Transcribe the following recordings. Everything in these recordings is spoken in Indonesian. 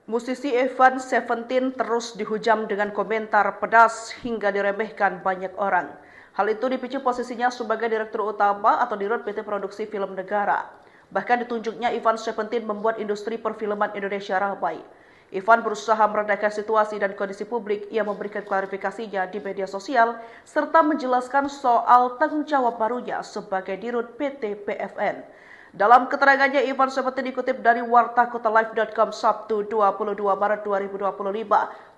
Musisi Evan Seventeen terus dihujam dengan komentar pedas hingga diremehkan banyak orang. Hal itu dipicu posisinya sebagai Direktur Utama atau Dirut PT Produksi Film Negara. Bahkan ditunjuknya Evan Seventeen membuat industri perfilman Indonesia ramai. Ivan berusaha meredakan situasi dan kondisi publik. Ia memberikan klarifikasinya di media sosial serta menjelaskan soal tanggung jawab barunya sebagai Dirut PT PFN. Dalam keterangannya, Ivan seperti dikutip dari wartakotalive.com Sabtu 22 Maret 2025,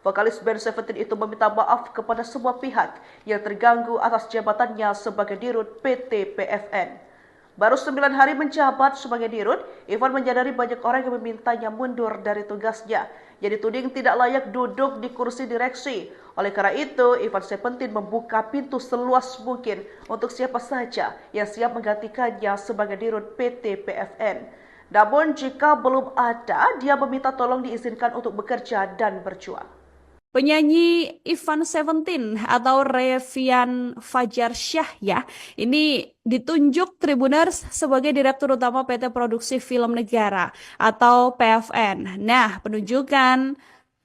vokalis band Seventeen itu meminta maaf kepada semua pihak yang terganggu atas jabatannya sebagai Dirut PT PFN. Baru 9 hari menjabat sebagai Dirut, Ivan menyadari banyak orang yang memintanya mundur dari tugasnya. Yang dituding tidak layak duduk di kursi direksi. Oleh karena itu, Ivan Seventeen membuka pintu seluas mungkin untuk siapa saja yang siap menggantikannya sebagai Dirut PT PFN. Namun jika belum ada, dia meminta tolong diizinkan untuk bekerja dan berjuang. Penyanyi Ivan Seventeen atau Revian Fajar Syah ya, ini ditunjuk Tribuners sebagai Direktur Utama PT Produksi Film Negara atau PFN. Nah, penunjukan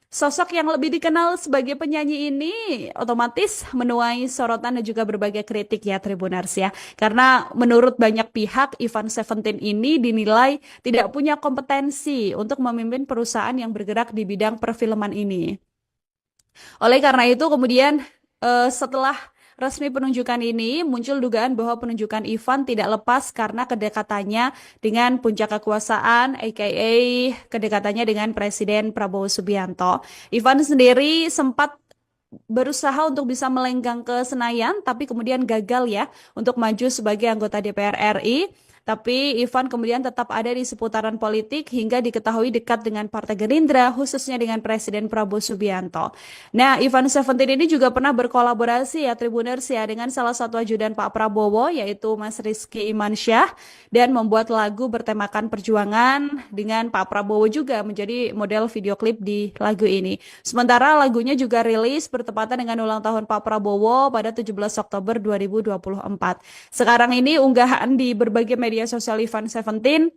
sosok yang lebih dikenal sebagai penyanyi ini otomatis menuai sorotan dan juga berbagai kritik ya Tribuners ya. Karena menurut banyak pihak Ivan Seventeen ini dinilai tidak punya kompetensi untuk memimpin perusahaan yang bergerak di bidang perfilman ini. Oleh karena itu, kemudian setelah resmi penunjukan ini, muncul dugaan bahwa penunjukan Ivan tidak lepas karena kedekatannya dengan puncak kekuasaan, aka kedekatannya dengan Presiden Prabowo Subianto. Ivan sendiri sempat berusaha untuk bisa melenggang ke Senayan, tapi kemudian gagal ya untuk maju sebagai anggota DPR RI. Tapi Ivan kemudian tetap ada di seputaran politik hingga diketahui dekat dengan Partai Gerindra, khususnya dengan Presiden Prabowo Subianto. Nah, Ivan Seventeen ini juga pernah berkolaborasi ya Tribuners ya dengan salah satu ajudan Pak Prabowo, yaitu Mas Rizky Imansyah, dan membuat lagu bertemakan perjuangan dengan Pak Prabowo juga menjadi model video klip di lagu ini. Sementara lagunya juga rilis bertepatan dengan ulang tahun Pak Prabowo pada 17 Oktober 2024. Sekarang ini unggahan di berbagai media sosial Ivan Seventeen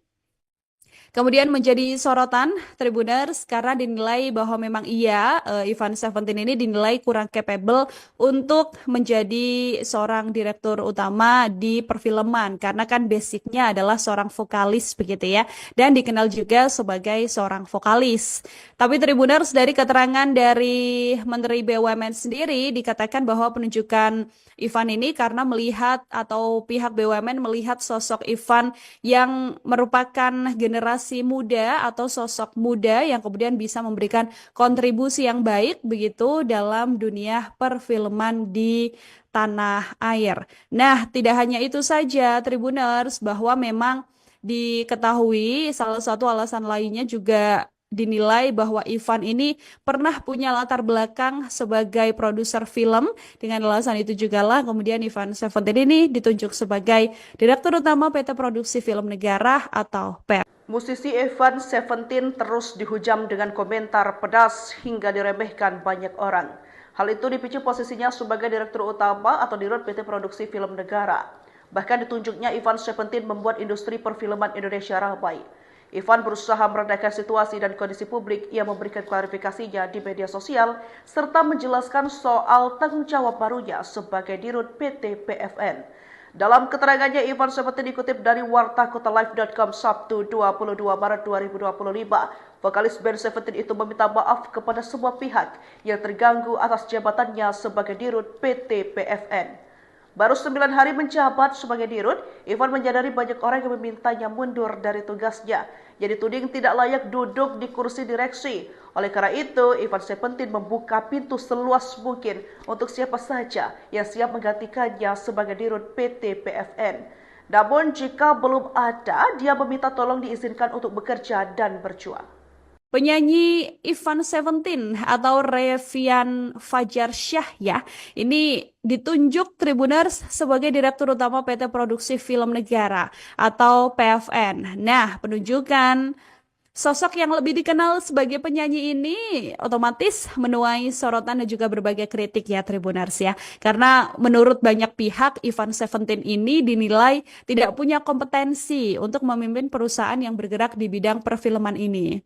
kemudian menjadi sorotan Tribuners karena dinilai bahwa memang Ivan Seventeen ini dinilai kurang capable untuk menjadi seorang direktur utama di perfilman karena kan basicnya adalah seorang vokalis begitu ya, dan dikenal juga sebagai seorang vokalis. Tapi Tribuners, dari keterangan dari Menteri BUMN sendiri dikatakan bahwa penunjukan Ivan ini karena melihat atau pihak BUMN melihat sosok Ivan yang merupakan generasi muda atau sosok muda yang kemudian bisa memberikan kontribusi yang baik begitu dalam dunia perfilman di tanah air. Nah, tidak hanya itu saja Tribuners, bahwa memang diketahui salah satu alasan lainnya juga dinilai bahwa Ivan ini pernah punya latar belakang sebagai produser film. Dengan alasan itu juga lah kemudian Ivan Seventeen ini ditunjuk sebagai Direktur Utama PT Produksi Film Negara atau PEP. Musisi Evan Seventeen terus dihujam dengan komentar pedas hingga diremehkan banyak orang. Hal itu dipicu posisinya sebagai Direktur Utama atau Dirut PT Produksi Film Negara. Bahkan ditunjuknya Ivan Seventeen membuat industri perfilman Indonesia ramai. Ivan berusaha meredakan situasi dan kondisi publik. Ia memberikan klarifikasinya di media sosial serta menjelaskan soal tanggung jawab barunya sebagai Dirut PT PFN. Dalam keterangannya, Ivan seperti dikutip dari wartakotalive.com Sabtu 22 Maret 2025, vokalis band Seventeen itu meminta maaf kepada semua pihak yang terganggu atas jabatannya sebagai Dirut PT PFN. Baru 9 hari menjabat sebagai Dirut, Ivan menyadari banyak orang yang memintanya mundur dari tugasnya. Yang dituding tidak layak duduk di kursi direksi. Oleh karena itu, Ivan Seventeen membuka pintu seluas mungkin untuk siapa saja yang siap menggantikannya sebagai Dirut PT PFN. Namun jika belum ada, dia meminta tolong diizinkan untuk bekerja dan berjuang. Penyanyi Ivan Seventeen atau Revian Fajar Syah ya, ini ditunjuk Tribuners sebagai Direktur Utama PT Produksi Film Negara atau PFN. Nah, penunjukan sosok yang lebih dikenal sebagai penyanyi ini otomatis menuai sorotan dan juga berbagai kritik ya Tribuners ya. Karena menurut banyak pihak Ivan Seventeen ini dinilai tidak punya kompetensi untuk memimpin perusahaan yang bergerak di bidang perfilman ini.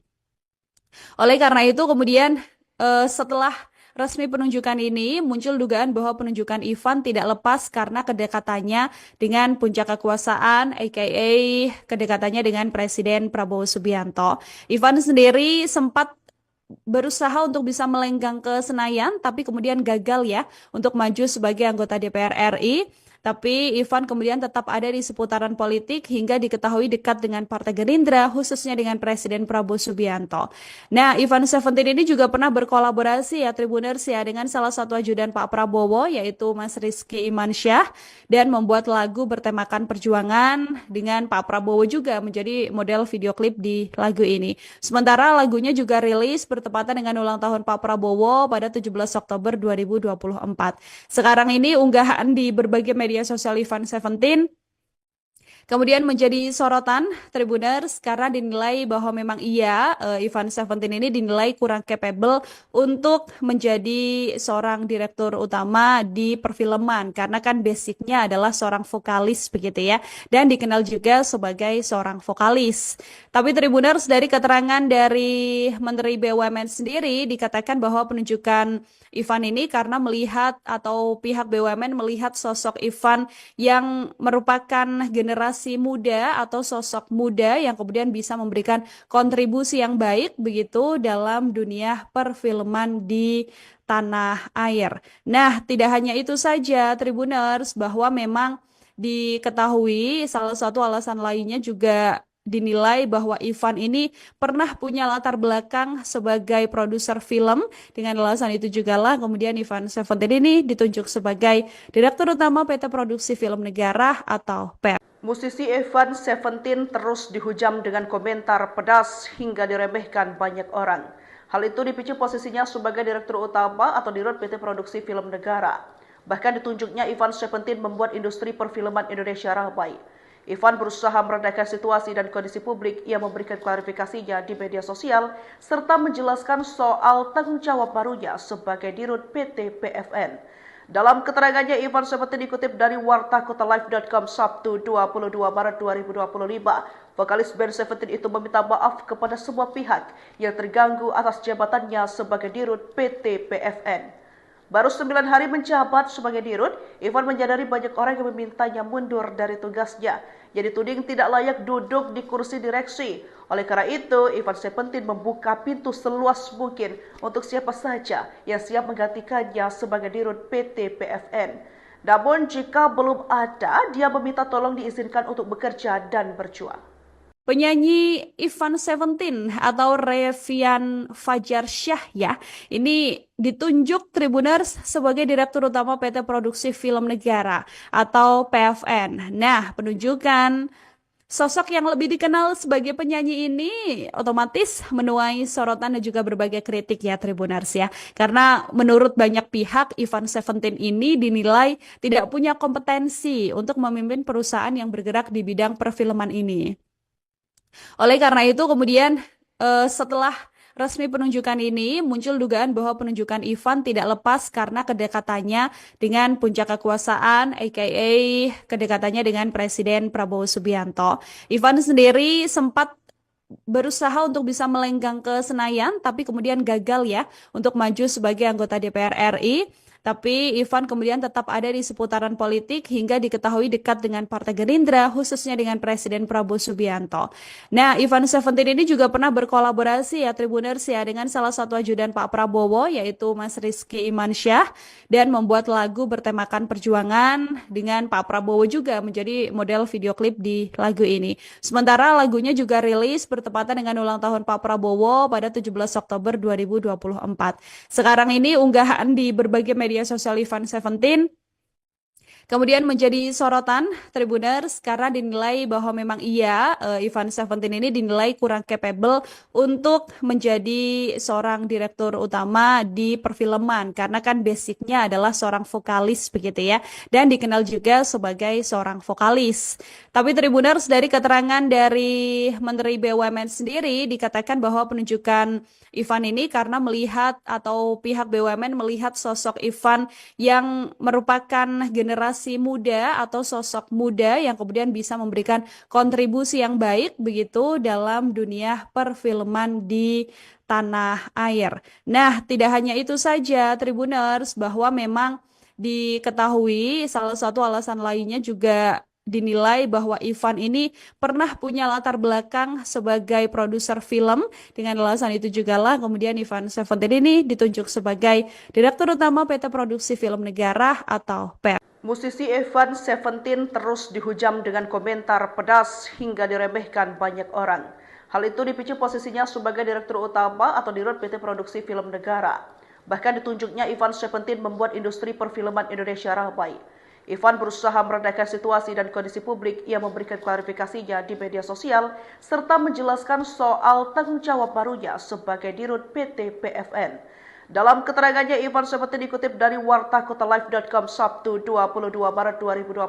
Oleh karena itu kemudian setelah resmi penunjukan ini muncul dugaan bahwa penunjukan Ivan tidak lepas karena kedekatannya dengan puncak kekuasaan, aka kedekatannya dengan Presiden Prabowo Subianto. Ivan sendiri sempat berusaha untuk bisa melenggang ke Senayan, tapi kemudian gagal ya untuk maju sebagai anggota DPR RI. Tapi Ivan kemudian tetap ada di seputaran politik hingga diketahui dekat dengan Partai Gerindra, khususnya dengan Presiden Prabowo Subianto. Nah, Ivan Seventeen ini juga pernah berkolaborasi ya Tribuners ya dengan salah satu ajudan Pak Prabowo, yaitu Mas Rizky Imansyah, dan membuat lagu bertemakan perjuangan dengan Pak Prabowo juga menjadi model video klip di lagu ini. Sementara lagunya juga rilis bertepatan dengan ulang tahun Pak Prabowo pada 17 Oktober 2024. Sekarang ini unggahan di berbagai media sosial Ivan Seventeen kemudian menjadi sorotan Tribuners karena dinilai bahwa memang Ivan Seventeen ini dinilai kurang capable untuk menjadi seorang direktur utama di perfilman karena kan basicnya adalah seorang vokalis begitu ya, dan dikenal juga sebagai seorang vokalis. Tapi Tribuners, dari keterangan dari Menteri BUMN sendiri dikatakan bahwa penunjukan Ivan ini karena melihat atau pihak BUMN melihat sosok Ivan yang merupakan generasi muda atau sosok muda yang kemudian bisa memberikan kontribusi yang baik begitu dalam dunia perfilman di tanah air. Nah, tidak hanya itu saja Tribuners, bahwa memang diketahui salah satu alasan lainnya juga dinilai bahwa Ivan ini pernah punya latar belakang sebagai produser film. Dengan alasan itu juga lah kemudian Ivan Seventeen ini ditunjuk sebagai Direktur Utama PT Produksi Film Negara atau PEN. Musisi Ivan Seventeen terus dihujam dengan komentar pedas hingga diremehkan banyak orang. Hal itu dipicu posisinya sebagai Direktur Utama atau Dirut PT Produksi Film Negara. Bahkan ditunjuknya Ivan Seventeen membuat industri perfilman Indonesia ramai. Ivan berusaha meredakan situasi dan kondisi publik. Ia memberikan klarifikasinya di media sosial serta menjelaskan soal tanggung jawab barunya sebagai Dirut PT PFN. Dalam keterangannya, Ivan Seventeen dikutip dari wartakotalive.com Sabtu 22 Maret 2025. Vokalis band Seventeen itu meminta maaf kepada semua pihak yang terganggu atas jabatannya sebagai Dirut PT PFN. Baru 9 hari menjabat sebagai Dirut, Ivan menyadari banyak orang yang memintanya mundur dari tugasnya. Yang dituding tidak layak duduk di kursi direksi. Oleh karena itu, Ivan Seventeen membuka pintu seluas mungkin untuk siapa saja yang siap menggantikannya sebagai Dirut PT PFN. Namun jika belum ada, dia meminta tolong diizinkan untuk bekerja dan berjuang. Penyanyi Ivan Seventeen atau Revian Fajarsyah ya, ini ditunjuk Tribuners sebagai Direktur Utama PT Produksi Film Negara atau PFN. Nah, penunjukan sosok yang lebih dikenal sebagai penyanyi ini otomatis menuai sorotan dan juga berbagai kritik ya Tribuners ya. Karena menurut banyak pihak Ivan Seventeen ini dinilai tidak punya kompetensi untuk memimpin perusahaan yang bergerak di bidang perfilman ini. Oleh karena itu kemudian setelah resmi penunjukan ini muncul dugaan bahwa penunjukan Ivan tidak lepas karena kedekatannya dengan puncak kekuasaan, aka kedekatannya dengan Presiden Prabowo Subianto. Ivan sendiri sempat berusaha untuk bisa melenggang ke Senayan, tapi kemudian gagal ya untuk maju sebagai anggota DPR RI. Tapi Ivan kemudian tetap ada di seputaran politik hingga diketahui dekat dengan Partai Gerindra, khususnya dengan Presiden Prabowo Subianto. Nah, Ivan Seventeen ini juga pernah berkolaborasi ya Tribuners ya dengan salah satu ajudan Pak Prabowo, yaitu Mas Rizky Imansyah, dan membuat lagu bertemakan perjuangan dengan Pak Prabowo juga menjadi model video klip di lagu ini. Sementara lagunya juga rilis bertepatan dengan ulang tahun Pak Prabowo pada 17 Oktober 2024. Sekarang ini unggahan di berbagai media sosial Ivan Seventeen kemudian menjadi sorotan Tribuners karena dinilai bahwa memang Ivan Seventeen ini dinilai kurang capable untuk menjadi seorang direktur utama di perfilman karena kan basicnya adalah seorang vokalis begitu ya, dan dikenal juga sebagai seorang vokalis. Tapi Tribuners, dari keterangan dari Menteri BUMN sendiri dikatakan bahwa penunjukan Ivan ini karena melihat atau pihak BUMN melihat sosok Ivan yang merupakan generasi generasi muda atau sosok muda yang kemudian bisa memberikan kontribusi yang baik begitu dalam dunia perfilman di tanah air. Nah, tidak hanya itu saja, Tribuners, bahwa memang diketahui salah satu alasan lainnya juga dinilai bahwa Ivan ini pernah punya latar belakang sebagai produser film. Dengan alasan itu juga lah kemudian Ivan Seventeen ini ditunjuk sebagai Direktur Utama PT Produksi Film Negara atau PR. Musisi Ivan Seventeen terus dihujam dengan komentar pedas hingga diremehkan banyak orang. Hal itu dipicu posisinya sebagai Direktur Utama atau Dirut PT Produksi Film Negara. Bahkan ditunjuknya Ivan Seventeen membuat industri perfilman Indonesia ramai. Ivan berusaha meredakan situasi dan kondisi publik. Ia memberikan klarifikasinya di media sosial serta menjelaskan soal tanggung jawab barunya sebagai Dirut PT PFN. Dalam keterangannya, Ivan Seventeen dikutip dari wartakotalive.com Sabtu 22 Maret 2025.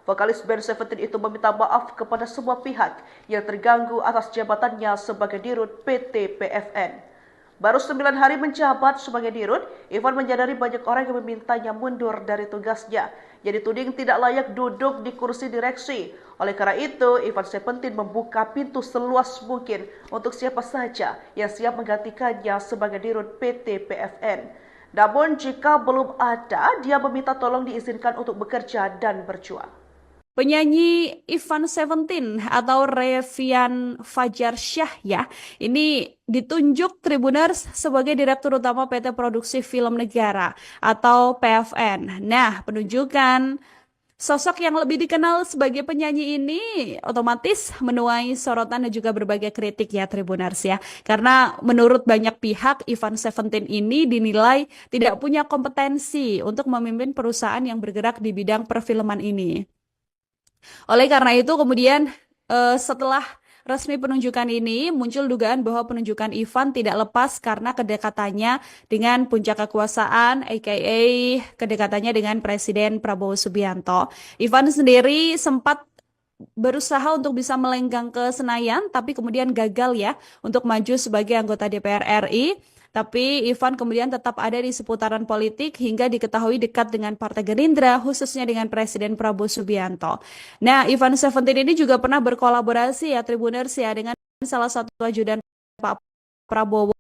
Vokalis band Seventeen itu meminta maaf kepada semua pihak yang terganggu atas jabatannya sebagai Dirut PT PFN. Baru 9 hari menjabat sebagai Dirut, Ivan menyadari banyak orang yang memintanya mundur dari tugasnya. Yang dituding tidak layak duduk di kursi direksi. Oleh karena itu, Ivan Seventeen membuka pintu seluas mungkin untuk siapa saja yang siap menggantikannya sebagai Dirut PT PFN. Namun jika belum ada, dia meminta tolong diizinkan untuk bekerja dan berjuang. Penyanyi Ivan Seventeen atau Revian Fajarsyah ya, ini ditunjuk Tribuners sebagai Direktur Utama PT Produksi Film Negara atau PFN. Nah, penunjukan sosok yang lebih dikenal sebagai penyanyi ini otomatis menuai sorotan dan juga berbagai kritik ya Tribuners ya. Karena menurut banyak pihak Ivan Seventeen ini dinilai tidak punya kompetensi untuk memimpin perusahaan yang bergerak di bidang perfilman ini. Oleh karena itu kemudian setelah resmi penunjukan ini muncul dugaan bahwa penunjukan Ivan tidak lepas karena kedekatannya dengan puncak kekuasaan aka kedekatannya dengan Presiden Prabowo Subianto. Ivan sendiri sempat berusaha untuk bisa melenggang ke Senayan tapi kemudian gagal ya untuk maju sebagai anggota DPR RI. Tapi Ivan kemudian tetap ada di seputaran politik hingga diketahui dekat dengan Partai Gerindra, khususnya dengan Presiden Prabowo Subianto. Nah, Ivan Seventeen ini juga pernah berkolaborasi ya Tribuners ya dengan salah satu ajudan Pak Prabowo,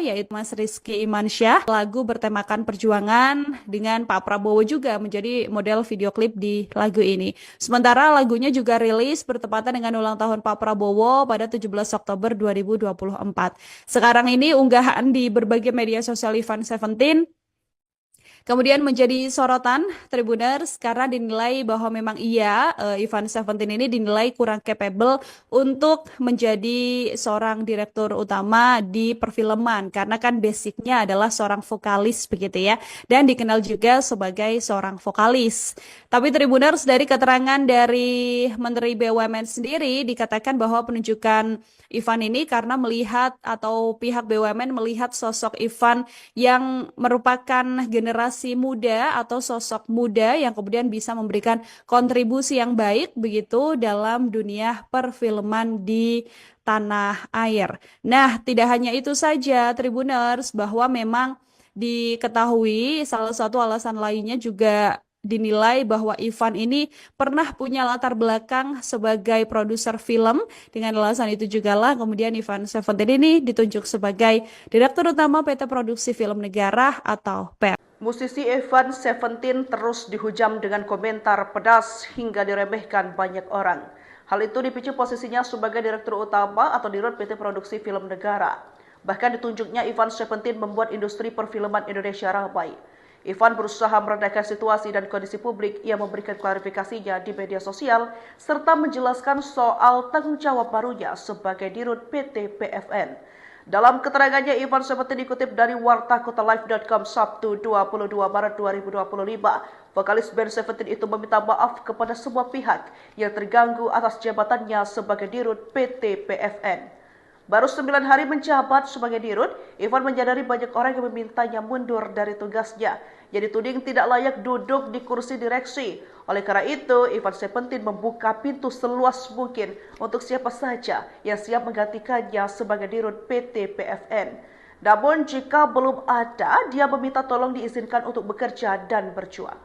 yaitu Mas Rizky Imansyah. Lagu bertemakan perjuangan dengan Pak Prabowo juga menjadi model video klip di lagu ini. Sementara lagunya juga rilis bertepatan dengan ulang tahun Pak Prabowo pada 17 Oktober 2024. Sekarang ini unggahan di berbagai media sosial Ivan Seventeen kemudian menjadi sorotan Tribuners karena dinilai bahwa memang Ivan Seventeen ini dinilai kurang capable untuk menjadi seorang direktur utama di perfilman karena kan basicnya adalah seorang vokalis begitu ya dan dikenal juga sebagai seorang vokalis. Tapi Tribuners dari keterangan dari Menteri BUMN sendiri dikatakan bahwa penunjukan Ivan ini karena melihat atau pihak BUMN melihat sosok Ivan yang merupakan generasi muda atau sosok muda yang kemudian bisa memberikan kontribusi yang baik begitu dalam dunia perfilman di tanah air. Nah, tidak hanya itu saja Tribuners bahwa memang diketahui salah satu alasan lainnya juga dinilai bahwa Ivan ini pernah punya latar belakang sebagai produser film. Dengan alasan itu juga lah kemudian Ivan Seventeen ini ditunjuk sebagai Direktur Utama PT Produksi Film Negara atau PR. Musisi Ivan Seventeen terus dihujam dengan komentar pedas hingga diremehkan banyak orang. Hal itu dipicu posisinya sebagai Direktur Utama atau Dirut PT Produksi Film Negara. Bahkan ditunjuknya Ivan Seventeen membuat industri perfilman Indonesia ramai. Ivan berusaha meredakan situasi dan kondisi publik. Ia memberikan klarifikasinya di media sosial serta menjelaskan soal tanggung jawab barunya sebagai Dirut PT PFN. Dalam keterangannya, Ivan Seventeen dikutip dari wartakotalive.com Sabtu 22 Maret 2025. Vokalis band Seventeen itu meminta maaf kepada semua pihak yang terganggu atas jabatannya sebagai Dirut PT PFN. Baru 9 hari menjabat sebagai Dirut, Ivan menyadari banyak orang yang memintanya mundur dari tugasnya. Yang dituding tidak layak duduk di kursi direksi. Oleh karena itu, Ivan Seventeen membuka pintu seluas mungkin untuk siapa saja yang siap menggantikannya sebagai Dirut PT PFN. Namun jika belum ada, dia meminta tolong diizinkan untuk bekerja dan berjuang.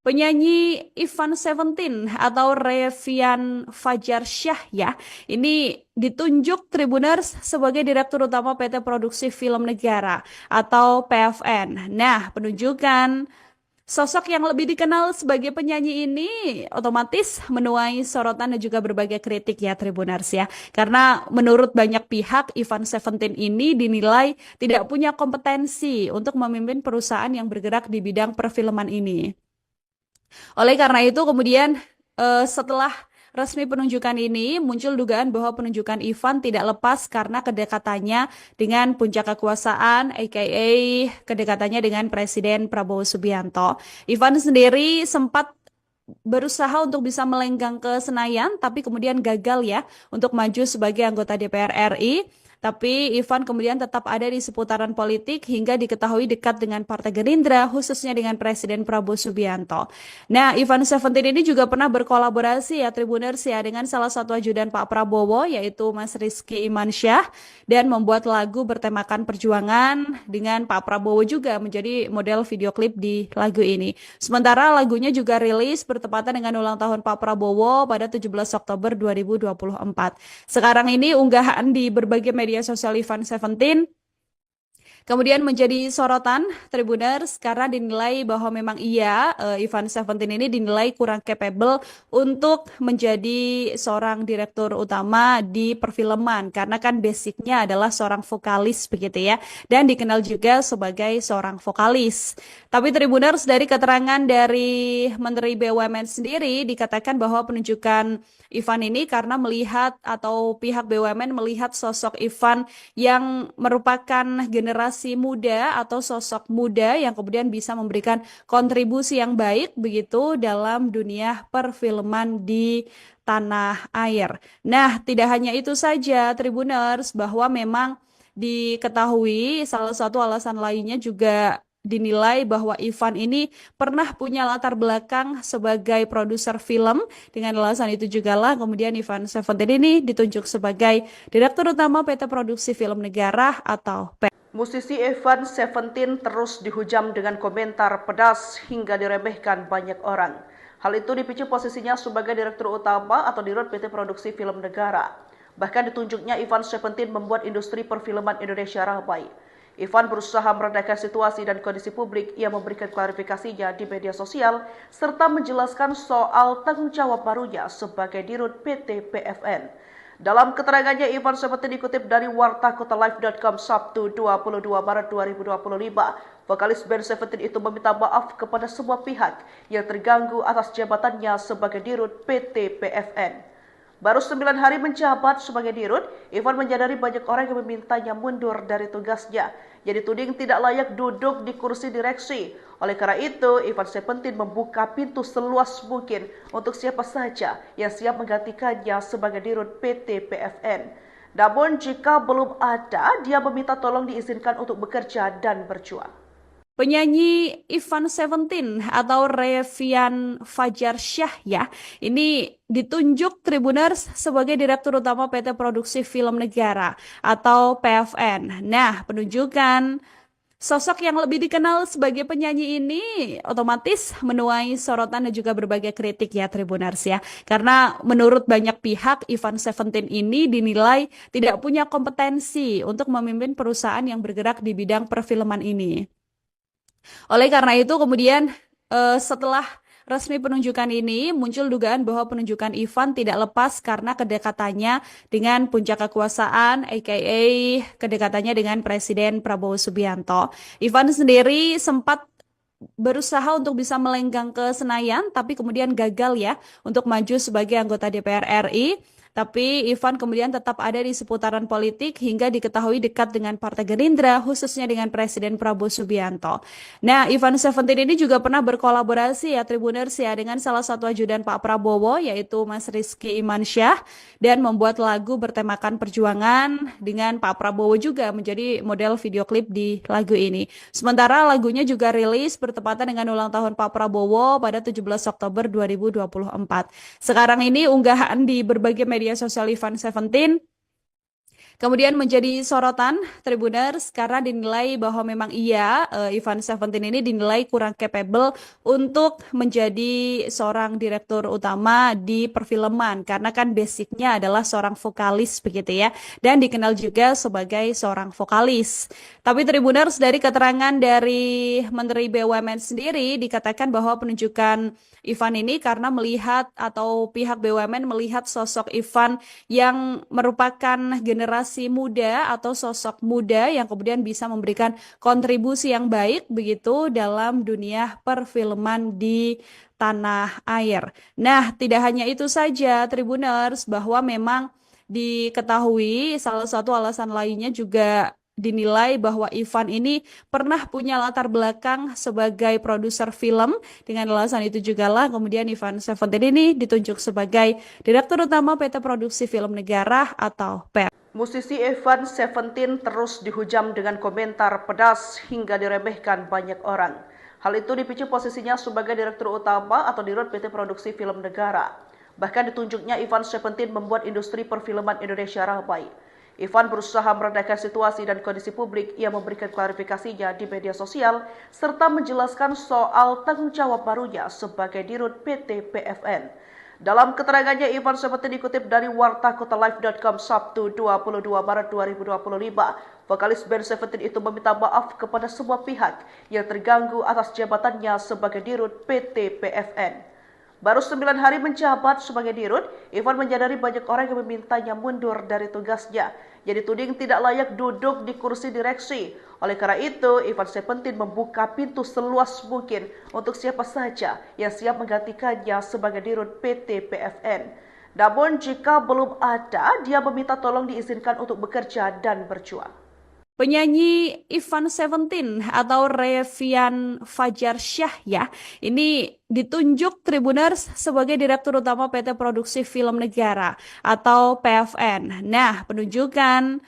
Penyanyi Ivan Seventeen atau Revian Fajarsyah ya, ini ditunjuk Tribuners sebagai Direktur Utama PT Produksi Film Negara atau PFN. Nah, penunjukan sosok yang lebih dikenal sebagai penyanyi ini otomatis menuai sorotan dan juga berbagai kritik ya Tribuners ya. Karena menurut banyak pihak Ivan Seventeen ini dinilai tidak punya kompetensi untuk memimpin perusahaan yang bergerak di bidang perfilman ini. Oleh karena itu kemudian setelah resmi penunjukan ini muncul dugaan bahwa penunjukan Ivan tidak lepas karena kedekatannya dengan puncak kekuasaan aka kedekatannya dengan Presiden Prabowo Subianto. Ivan sendiri sempat berusaha untuk bisa melenggang ke Senayan tapi kemudian gagal ya untuk maju sebagai anggota DPR RI. Tapi Ivan kemudian tetap ada di seputaran politik hingga diketahui dekat dengan Partai Gerindra, khususnya dengan Presiden Prabowo Subianto. Nah, Ivan Seventeen ini juga pernah berkolaborasi ya Tribuners ya dengan salah satu ajudan Pak Prabowo, yaitu Mas Rizky Imansyah, dan membuat lagu bertemakan perjuangan dengan Pak Prabowo juga menjadi model video klip di lagu ini. Sementara lagunya juga rilis bertepatan dengan ulang tahun Pak Prabowo pada 17 Oktober 2024. Sekarang ini unggahan di berbagai media sosial Ivan Seventeen kemudian menjadi sorotan Tribuners karena dinilai bahwa memang Ivan Seventeen ini dinilai kurang capable untuk menjadi seorang direktur utama di perfilman karena kan basicnya adalah seorang vokalis begitu ya, dan dikenal juga sebagai seorang vokalis. Tapi Tribuners, dari keterangan dari Menteri BUMN sendiri dikatakan bahwa penunjukan Ivan ini karena melihat atau pihak BUMN melihat sosok Ivan yang merupakan generasi muda atau sosok muda yang kemudian bisa memberikan kontribusi yang baik begitu dalam dunia perfilman di tanah air. Nah, tidak hanya itu saja Tribuners, bahwa memang diketahui salah satu alasan lainnya juga dinilai bahwa Ivan ini pernah punya latar belakang sebagai produser film. Dengan alasan itu juga lah kemudian Ivan Seventeen ini ditunjuk sebagai Direktur Utama PT Produksi Film Negara atau P. Musisi Ivan Seventeen terus dihujam dengan komentar pedas hingga diremehkan banyak orang. Hal itu dipicu posisinya sebagai Direktur Utama atau Dirut PT Produksi Film Negara. Bahkan ditunjuknya Ivan Seventeen membuat industri perfilman Indonesia ramai. Ivan berusaha meredakan situasi dan kondisi publik. Ia memberikan klarifikasinya di media sosial serta menjelaskan soal tanggung jawab barunya sebagai Dirut PT PFN. Dalam keterangannya, Ivan Seventeen dikutip dari wartakotalive.com Sabtu 22 Maret 2025. Vokalis band Seventeen itu meminta maaf kepada semua pihak yang terganggu atas jabatannya sebagai Dirut PT PFN. Baru 9 hari menjabat sebagai Dirut, Ivan menyadari banyak orang yang memintanya mundur dari tugasnya. Ia dituding tidak layak duduk di kursi direksi. Oleh karena itu, Ivan Seventeen membuka pintu seluas mungkin untuk siapa saja yang siap menggantikannya sebagai Dirut PT PFN. Namun jika belum ada, dia meminta tolong diizinkan untuk bekerja dan berjuang. Penyanyi Ivan Seventeen atau Revian Fajarsyah ya, ini ditunjuk Tribuners sebagai Direktur Utama PT Produksi Film Negara atau PFN. Nah, penunjukan sosok yang lebih dikenal sebagai penyanyi ini otomatis menuai sorotan dan juga berbagai kritik ya Tribuners ya. Karena menurut banyak pihak Ivan Seventeen ini dinilai tidak punya kompetensi untuk memimpin perusahaan yang bergerak di bidang perfilman ini. Oleh karena itu kemudian setelah resmi penunjukan ini muncul dugaan bahwa penunjukan Ivan tidak lepas karena kedekatannya dengan puncak kekuasaan aka kedekatannya dengan Presiden Prabowo Subianto. Ivan sendiri sempat berusaha untuk bisa melenggang ke Senayan tapi kemudian gagal ya untuk maju sebagai anggota DPR RI. Tapi Ivan kemudian tetap ada di seputaran politik hingga diketahui dekat dengan Partai Gerindra, khususnya dengan Presiden Prabowo Subianto. Nah, Ivan Seventeen ini juga pernah berkolaborasi ya Tribuners ya dengan salah satu ajudan Pak Prabowo, yaitu Mas Rizky Imansyah, dan membuat lagu bertemakan perjuangan dengan Pak Prabowo juga menjadi model video klip di lagu ini. Sementara lagunya juga rilis bertepatan dengan ulang tahun Pak Prabowo pada 17 Oktober 2024. Sekarang ini unggahan di berbagai media sosial Ivan Seventeen Kemudian menjadi sorotan Tribuners karena dinilai bahwa memang Ivan Seventeen ini dinilai kurang capable untuk menjadi seorang direktur utama di perfilman karena kan basicnya adalah seorang vokalis begitu ya, dan dikenal juga sebagai seorang vokalis. Tapi Tribuners, dari keterangan dari Menteri BUMN sendiri dikatakan bahwa penunjukan Ivan ini karena melihat atau pihak BUMN melihat sosok Ivan yang merupakan generasi muda atau sosok muda yang kemudian bisa memberikan kontribusi yang baik begitu dalam dunia perfilman di tanah air. Nah, tidak hanya itu saja Tribuners, bahwa memang diketahui salah satu alasan lainnya juga dinilai bahwa Ivan ini pernah punya latar belakang sebagai produser film. Dengan alasan itu juga lah kemudian Ivan Seventeen ini ditunjuk sebagai Direktur Utama PT Produksi Film Negara atau PEN. Musisi Ivan Seventeen terus dihujam dengan komentar pedas hingga diremehkan banyak orang. Hal itu dipicu posisinya sebagai Direktur Utama atau Dirut PT Produksi Film Negara. Bahkan ditunjuknya Ivan Seventeen membuat industri perfilman Indonesia ramai. Ivan berusaha meredakan situasi dan kondisi publik. Ia memberikan klarifikasinya di media sosial serta menjelaskan soal tanggung jawab barunya sebagai Dirut PT PFN. Dalam keterangannya, Ivan Seventeen dikutip dari wartakotalive.com Sabtu 22 Maret 2025. Vokalis band Seventeen itu meminta maaf kepada semua pihak yang terganggu atas jabatannya sebagai Dirut PT PFN. Baru 9 hari menjabat sebagai Dirut, Ivan menyadari banyak orang yang memintanya mundur dari tugasnya. Ia dituding tidak layak duduk di kursi direksi. Oleh karena itu, Ivan Seventeen membuka pintu seluas mungkin untuk siapa saja yang siap menggantikannya sebagai Dirut PT PFN. Namun jika belum ada, dia meminta tolong diizinkan untuk bekerja dan berjuang. Penyanyi Ivan Seventeen atau Revian Fajarsyah ya, ini ditunjuk Tribuners sebagai Direktur Utama PT Produksi Film Negara atau PFN. Nah, penunjukan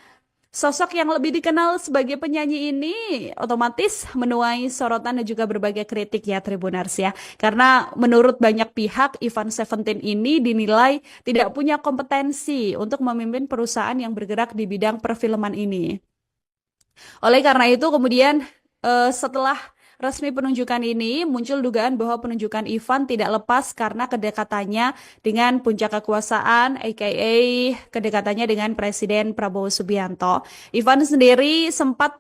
sosok yang lebih dikenal sebagai penyanyi ini otomatis menuai sorotan dan juga berbagai kritik ya Tribuners ya. Karena menurut banyak pihak Ivan Seventeen ini dinilai tidak punya kompetensi untuk memimpin perusahaan yang bergerak di bidang perfilman ini. Oleh karena itu kemudian setelah resmi penunjukan ini muncul dugaan bahwa penunjukan Ivan tidak lepas karena kedekatannya dengan puncak kekuasaan aka kedekatannya dengan Presiden Prabowo Subianto. Ivan sendiri sempat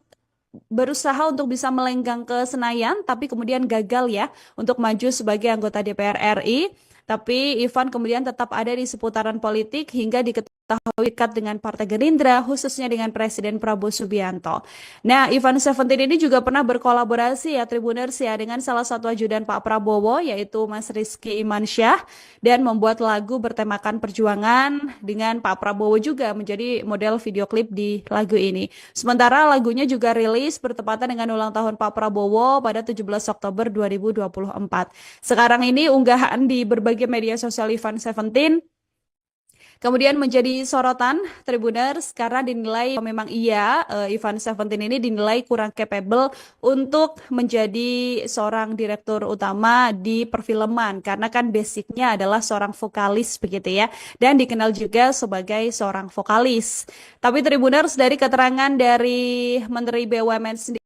berusaha untuk bisa melenggang ke Senayan tapi kemudian gagal ya untuk maju sebagai anggota DPR RI. Tapi Ivan kemudian tetap ada di seputaran politik hingga diketahui dekat dengan Partai Gerindra, khususnya dengan Presiden Prabowo Subianto. Nah, Ivan Seventeen ini juga pernah berkolaborasi ya Tribuners ya dengan salah satu ajudan Pak Prabowo yaitu Mas Rizky Imansyah dan membuat lagu bertemakan perjuangan dengan Pak Prabowo juga menjadi model video klip di lagu ini. Sementara lagunya juga rilis bertepatan dengan ulang tahun Pak Prabowo pada 17 Oktober 2024. Sekarang ini unggahan di berbagai media sosial Ivan Seventeen kemudian menjadi sorotan Tribuners karena dinilai memang Ivan Seventeen ini dinilai kurang capable untuk menjadi seorang direktur utama di perfilman karena kan basicnya adalah seorang vokalis begitu ya, dan dikenal juga sebagai seorang vokalis. Tapi Tribuners, dari keterangan dari Menteri BUMN sendiri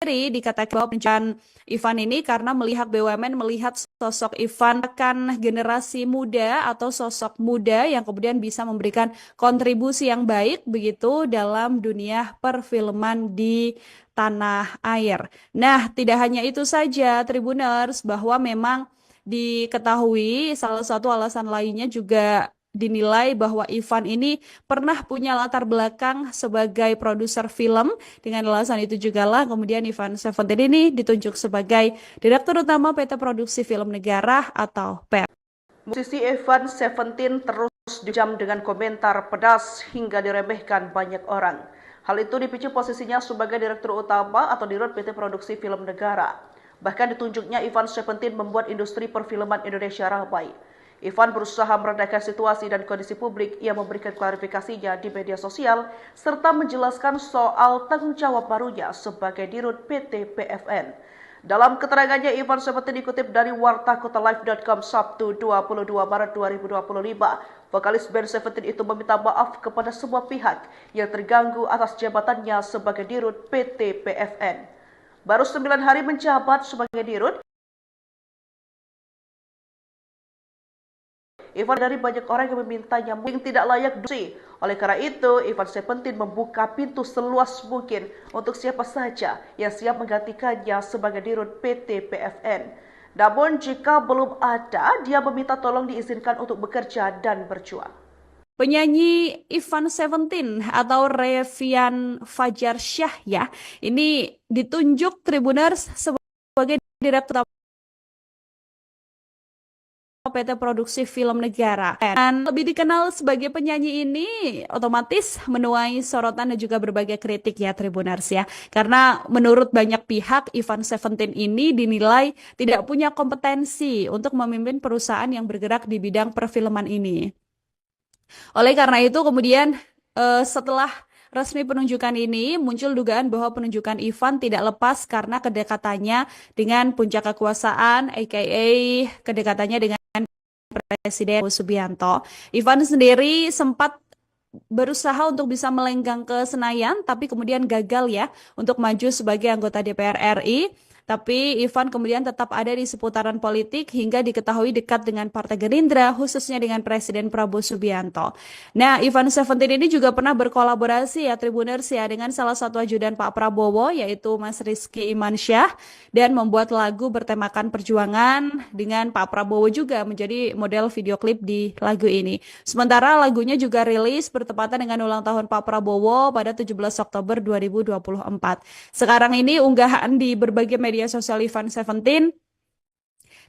dikatakan bahwa penunjukan Ivan ini karena BUMN melihat sosok Ivan akan generasi muda atau sosok muda yang kemudian bisa memberikan kontribusi yang baik begitu dalam dunia perfilman di tanah air. Nah, tidak hanya itu saja Tribuners, bahwa memang diketahui salah satu alasan lainnya juga dinilai bahwa Ivan ini pernah punya latar belakang sebagai produser film. Dengan alasan itu juga lah kemudian Ivan Seventeen ini ditunjuk sebagai Direktur Utama PT Produksi Film Negara atau PEN. Musisi Ivan Seventeen terus dihujam dengan komentar pedas hingga diremehkan banyak orang. Hal itu dipicu posisinya sebagai Direktur Utama atau Dirut PT Produksi Film Negara. Bahkan ditunjuknya Ivan Seventeen membuat industri perfilman Indonesia ramai. Ivan berusaha meredakan situasi dan kondisi publik. Ia memberikan klarifikasinya di media sosial serta menjelaskan soal tanggung jawab barunya sebagai Dirut PT PFN. Dalam keterangannya, Ivan Seventeen dikutip dari wartakotalive.com Sabtu 22 Maret 2025, vokalis band Seventeen itu meminta maaf kepada semua pihak yang terganggu atas jabatannya sebagai dirut PT PFN. Baru 9 hari menjabat sebagai dirut, Ivan dari banyak orang yang memintanya yang tidak layak dusi. Oleh karena itu, Ivan Seventeen membuka pintu seluas mungkin untuk siapa saja yang siap menggantikannya sebagai dirut PT PFN. Namun jika belum ada, dia meminta tolong diizinkan untuk bekerja dan berjuang. Penyanyi Ivan Seventeen atau Revian Fajarsyah ya, ini ditunjuk Tribuners sebagai direktur PT Produksi Film Negara. Dan lebih dikenal sebagai penyanyi ini otomatis menuai sorotan dan juga berbagai kritik ya Tribuners ya. Karena menurut banyak pihak Ivan Seventeen ini dinilai tidak punya kompetensi untuk memimpin perusahaan yang bergerak di bidang perfilman ini. Oleh karena itu kemudian setelah resmi penunjukan ini, muncul dugaan bahwa penunjukan Ivan tidak lepas karena kedekatannya dengan puncak kekuasaan, aka kedekatannya dengan Presiden Subianto. Ivan sendiri sempat berusaha untuk bisa melenggang ke Senayan, tapi kemudian gagal ya untuk maju sebagai anggota DPR RI. Tapi Ivan kemudian tetap ada di seputaran politik hingga diketahui dekat dengan Partai Gerindra, khususnya dengan Presiden Prabowo Subianto. Nah, Ivan Seventeen ini juga pernah berkolaborasi ya Tribuners ya dengan salah satu ajudan Pak Prabowo, yaitu Mas Rizky Imansyah, dan membuat lagu bertemakan perjuangan dengan Pak Prabowo juga menjadi model video klip di lagu ini. Sementara lagunya juga rilis bertepatan dengan ulang tahun Pak Prabowo pada 17 Oktober 2024. Sekarang ini unggahan di berbagai media sosial Ivan Seventeen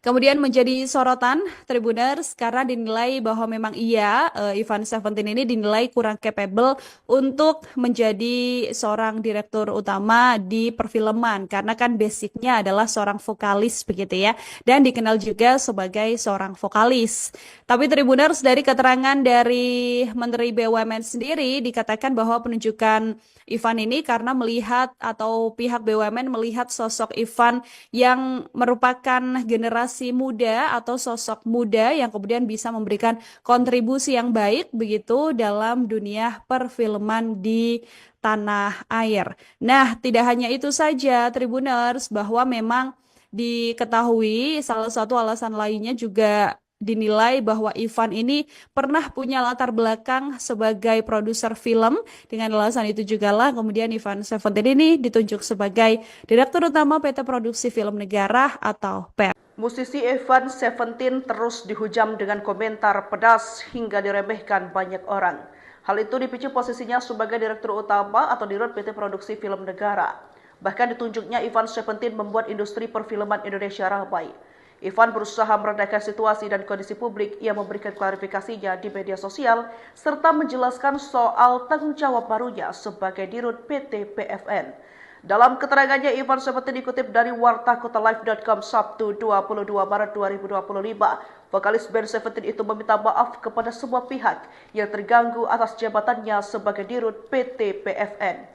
kemudian menjadi sorotan Tribuners karena dinilai bahwa memang Ivan Seventeen ini dinilai kurang capable untuk menjadi seorang direktur utama di perfilman karena kan basicnya adalah seorang vokalis begitu ya, dan dikenal juga sebagai seorang vokalis. Tapi Tribuners, dari keterangan dari Menteri BUMN sendiri dikatakan bahwa penunjukan Ivan ini karena melihat atau pihak BUMN melihat sosok Ivan yang merupakan generasi muda atau sosok muda yang kemudian bisa memberikan kontribusi yang baik begitu dalam dunia perfilman di tanah air. Nah, tidak hanya itu saja Tribuners, bahwa memang diketahui salah satu alasan lainnya juga dinilai bahwa Ivan ini pernah punya latar belakang sebagai produser film. Dengan alasan itu juga lah kemudian Ivan Seventeen ini ditunjuk sebagai Direktur Utama PT Produksi Film Negara atau PEP. Musisi Ivan Seventeen terus dihujam dengan komentar pedas hingga diremehkan banyak orang. Hal itu dipicu posisinya sebagai Direktur Utama atau Dirut PT Produksi Film Negara. Bahkan ditunjuknya Ivan Seventeen membuat industri perfilman Indonesia ramai. Ivan berusaha meredakan situasi dan kondisi publik. Ia memberikan klarifikasinya di media sosial serta menjelaskan soal tanggung jawab barunya sebagai Dirut PT PFN. Dalam keterangannya, Ivan Seventeen dikutip dari wartakotalive.com Sabtu 22 Maret 2025, vokalis band Seventeen itu meminta maaf kepada semua pihak yang terganggu atas jabatannya sebagai Dirut PT PFN.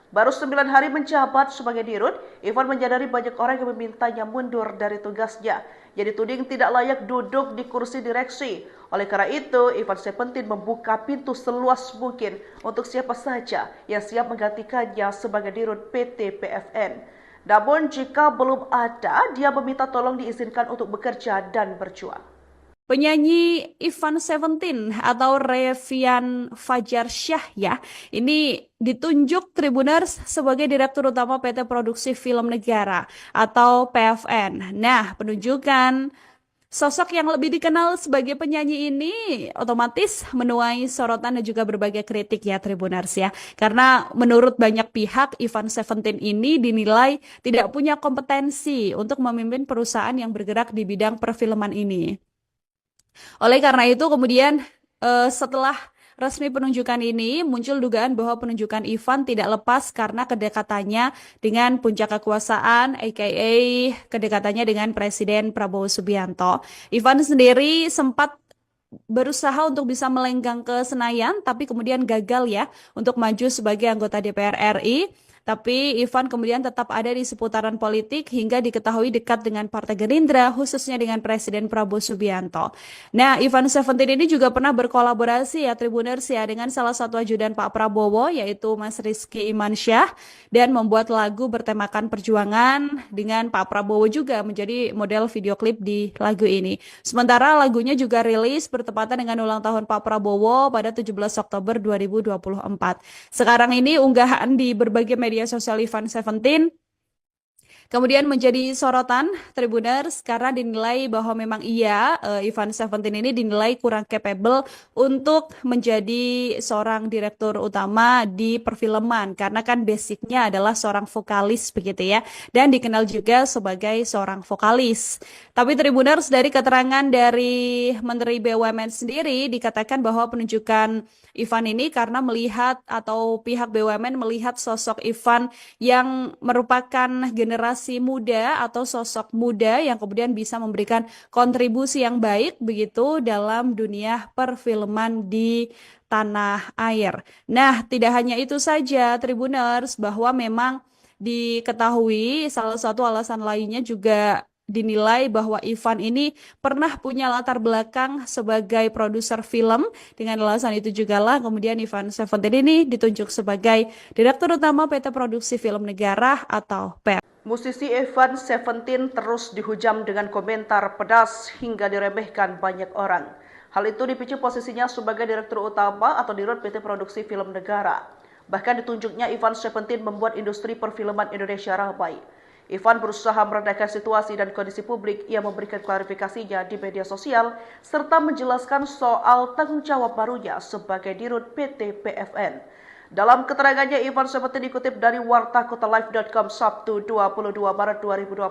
Baru 9 hari menjabat sebagai dirut, Ivan menyadari banyak orang yang memintanya mundur dari tugasnya. Ia dituding tidak layak duduk di kursi direksi. Oleh karena itu, Ivan Seventeen membuka pintu seluas mungkin untuk siapa saja yang siap menggantikannya sebagai dirut PT PFN. Namun jika belum ada, dia meminta tolong diizinkan untuk bekerja dan berjuang. Penyanyi Ivan Seventeen atau Revian Fajarsyah ya, ini ditunjuk Tribuners sebagai Direktur Utama PT Produksi Film Negara atau PFN. Nah, penunjukan sosok yang lebih dikenal sebagai penyanyi ini otomatis menuai sorotan dan juga berbagai kritik ya Tribuners ya. Karena menurut banyak pihak Ivan Seventeen ini dinilai tidak punya kompetensi untuk memimpin perusahaan yang bergerak di bidang perfilman ini. Oleh karena itu kemudian setelah resmi penunjukan ini, muncul dugaan bahwa penunjukan Ivan tidak lepas karena kedekatannya dengan puncak kekuasaan, aka kedekatannya dengan Presiden Prabowo Subianto. Ivan sendiri sempat berusaha untuk bisa melenggang ke Senayan, tapi kemudian gagal ya untuk maju sebagai anggota DPR RI. Tapi Ivan kemudian tetap ada di seputaran politik hingga diketahui dekat dengan Partai Gerindra, khususnya dengan Presiden Prabowo Subianto. Nah, Ivan Seventeen ini juga pernah berkolaborasi ya Tribuners ya dengan salah satu ajudan Pak Prabowo yaitu Mas Rizky Imansyah dan membuat lagu bertemakan perjuangan dengan Pak Prabowo juga menjadi model video klip di lagu ini. Sementara lagunya juga rilis bertepatan dengan ulang tahun Pak Prabowo pada 17 Oktober 2024. Sekarang ini unggahan di berbagai media sosial Ivan Seventeen kemudian menjadi sorotan Tribuners karena dinilai bahwa memang Ivan Seventeen ini dinilai kurang capable untuk menjadi seorang direktur utama di perfilman karena kan basicnya adalah seorang vokalis begitu ya dan dikenal juga sebagai seorang vokalis. Tapi Tribuners dari keterangan dari Menteri BUMN sendiri dikatakan bahwa penunjukan Ivan ini karena melihat atau pihak BUMN melihat sosok Ivan yang merupakan generasi muda atau sosok muda yang kemudian bisa memberikan kontribusi yang baik begitu dalam dunia perfilman di tanah air. Nah, tidak hanya itu saja Tribuners bahwa memang diketahui salah satu alasan lainnya juga dinilai bahwa Ivan ini pernah punya latar belakang sebagai produser film. Dengan alasan itu juga lah kemudian Ivan Seventeen ini ditunjuk sebagai Direktur Utama PT Produksi Film Negara atau PEN. Musisi Ivan Seventeen terus dihujam dengan komentar pedas hingga diremehkan banyak orang. Hal itu dipicu posisinya sebagai Direktur Utama atau Dirut PT Produksi Film Negara. Bahkan ditunjuknya Ivan Seventeen membuat industri perfilman Indonesia ramai. Ivan berusaha meredakan situasi dan kondisi publik. Ia memberikan klarifikasinya di media sosial serta menjelaskan soal tanggung jawab barunya sebagai Dirut PT PFN. Dalam keterangannya, Ivan Seventeen dikutip dari wartakotalive.com Sabtu 22 Maret 2025.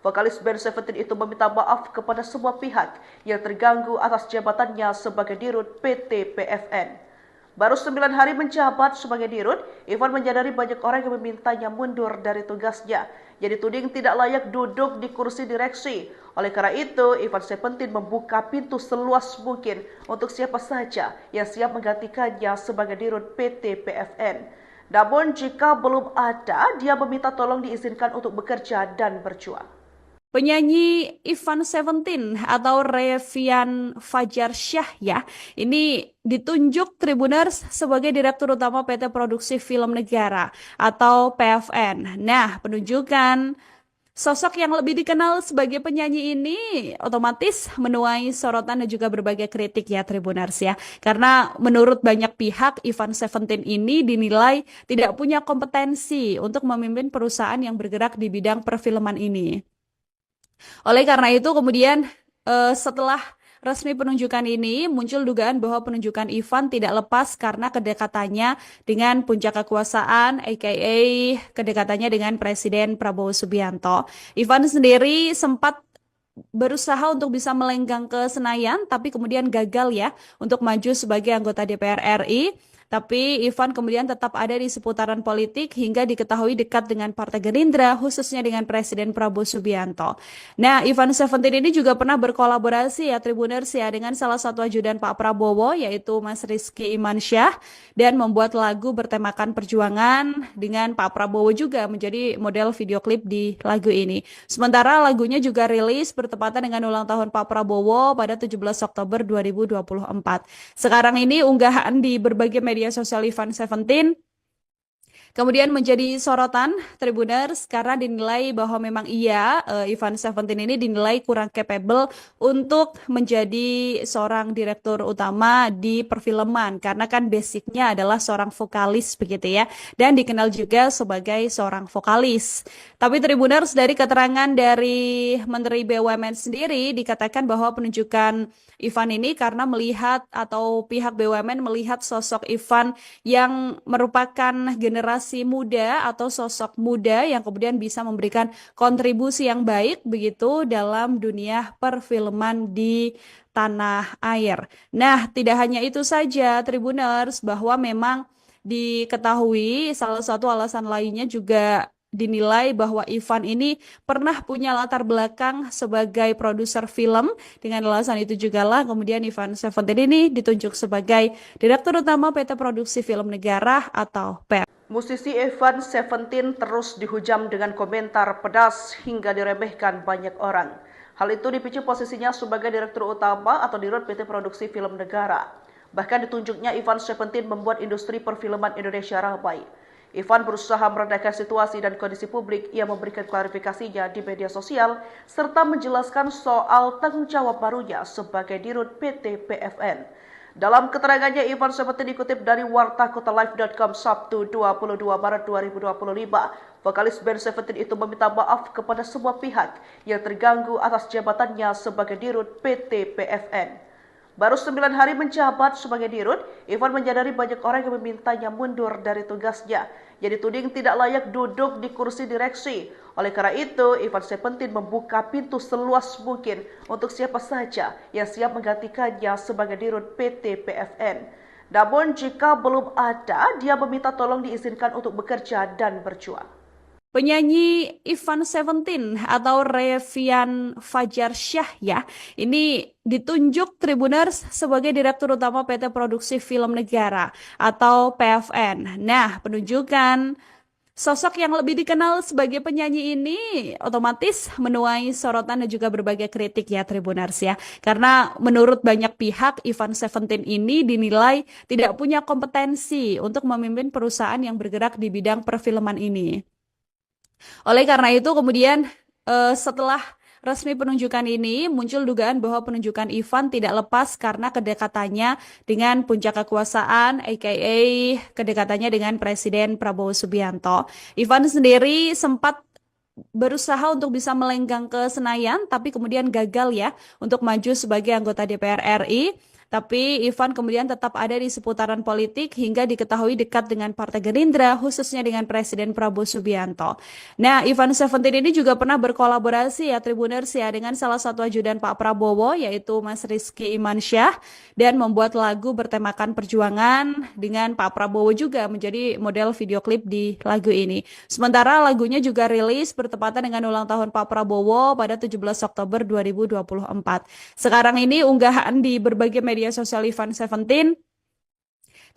Vokalis band Seventeen itu meminta maaf kepada semua pihak yang terganggu atas jabatannya sebagai Dirut PT PFN. Baru 9 hari menjabat sebagai Dirut, Ivan menyadari banyak orang yang memintanya mundur dari tugasnya. Ia dituding tidak layak duduk di kursi direksi. Oleh karena itu, Ivan Seventeen membuka pintu seluas mungkin untuk siapa saja yang siap menggantikannya sebagai Dirut PT PFN. Namun jika belum ada, dia meminta tolong diizinkan untuk bekerja dan berjuang. Penyanyi Ivan Seventeen atau Revian Fajarsyah ya, ini ditunjuk Tribuners sebagai Direktur Utama PT Produksi Film Negara atau PFN. Nah, penunjukan sosok yang lebih dikenal sebagai penyanyi ini otomatis menuai sorotan dan juga berbagai kritik ya Tribuners ya. Karena menurut banyak pihak Ivan Seventeen ini dinilai tidak punya kompetensi untuk memimpin perusahaan yang bergerak di bidang perfilman ini. Oleh karena itu kemudian setelah resmi penunjukan ini muncul dugaan bahwa penunjukan Ivan tidak lepas karena kedekatannya dengan puncak kekuasaan aka kedekatannya dengan Presiden Prabowo Subianto. Ivan sendiri sempat berusaha untuk bisa melenggang ke Senayan tapi kemudian gagal ya untuk maju sebagai anggota DPR RI. Tapi Ivan kemudian tetap ada di seputaran politik hingga diketahui dekat dengan Partai Gerindra, khususnya dengan Presiden Prabowo Subianto. Nah, Ivan Seventeen ini juga pernah berkolaborasi ya Tribuners ya dengan salah satu ajudan Pak Prabowo yaitu Mas Rizky Imansyah dan membuat lagu bertemakan perjuangan dengan Pak Prabowo juga menjadi model video klip di lagu ini. Sementara lagunya juga rilis bertepatan dengan ulang tahun Pak Prabowo pada 17 Oktober 2024. Sekarang ini unggahan di berbagai media sosial Ivan Seventeen kemudian menjadi sorotan Tribuners karena dinilai bahwa memang Ivan Seventeen ini dinilai kurang capable untuk menjadi seorang direktur utama di perfilman karena kan basicnya adalah seorang vokalis begitu ya dan dikenal juga sebagai seorang vokalis. Tapi Tribuners dari keterangan dari Menteri BUMN sendiri dikatakan bahwa penunjukan Ivan ini karena melihat atau pihak BUMN melihat sosok Ivan yang merupakan generasi muda atau sosok muda yang kemudian bisa memberikan kontribusi yang baik begitu dalam dunia perfilman di tanah air. Nah, tidak hanya itu saja Tribuners bahwa memang diketahui salah satu alasan lainnya juga dinilai bahwa Ivan ini pernah punya latar belakang sebagai produser film. Dengan alasan itu juga lah kemudian Ivan Seventeen ini ditunjuk sebagai Direktur Utama PT Produksi Film Negara atau PEN. Musisi Ivan Seventeen terus dihujam dengan komentar pedas hingga diremehkan banyak orang. Hal itu dipicu posisinya sebagai Direktur Utama atau Dirut PT Produksi Film Negara. Bahkan ditunjuknya Ivan Seventeen membuat industri perfilman Indonesia ramai. Ivan berusaha meredakan situasi dan kondisi publik. Ia memberikan klarifikasinya di media sosial serta menjelaskan soal tanggung jawab barunya sebagai Dirut PT PFN. Dalam keterangannya, Ivan Seventeen dikutip dari wartakotalive.com Sabtu 22 Maret 2025. Vokalis band Seventeen itu meminta maaf kepada semua pihak yang terganggu atas jabatannya sebagai Dirut PT PFN. Baru 9 hari menjabat sebagai Dirut, Ivan menyadari banyak orang yang memintanya mundur dari tugasnya. Ia dituding tidak layak duduk di kursi direksi. Oleh karena itu, Ivan Seventeen membuka pintu seluas mungkin untuk siapa saja yang siap menggantikannya sebagai Dirut PT PFN. Namun jika belum ada, dia meminta tolong diizinkan untuk bekerja dan berjuang. Penyanyi Ivan Seventeen atau Revian Fajarsyah ya, ini ditunjuk Tribuners sebagai Direktur Utama PT Produksi Film Negara atau PFN. Nah, penunjukan sosok yang lebih dikenal sebagai penyanyi ini otomatis menuai sorotan dan juga berbagai kritik ya Tribuners ya. Karena menurut banyak pihak Ivan Seventeen ini dinilai tidak punya kompetensi untuk memimpin perusahaan yang bergerak di bidang perfilman ini. Oleh karena itu kemudian setelah resmi penunjukan ini muncul dugaan bahwa penunjukan Ivan tidak lepas karena kedekatannya dengan puncak kekuasaan aka kedekatannya dengan Presiden Prabowo Subianto. Ivan sendiri sempat berusaha untuk bisa melenggang ke Senayan tapi kemudian gagal ya untuk maju sebagai anggota DPR RI. Tapi Ivan kemudian tetap ada di seputaran politik hingga diketahui dekat dengan Partai Gerindra, khususnya dengan Presiden Prabowo Subianto. Nah, Ivan Seventeen ini juga pernah berkolaborasi ya Tribuners ya dengan salah satu ajudan Pak Prabowo yaitu Mas Rizky Imansyah dan membuat lagu bertemakan perjuangan dengan Pak Prabowo juga menjadi model video klip di lagu ini. Sementara lagunya juga rilis bertepatan dengan ulang tahun Pak Prabowo pada 17 Oktober 2024. Sekarang ini unggahan di berbagai media sosial Ivan Seventeen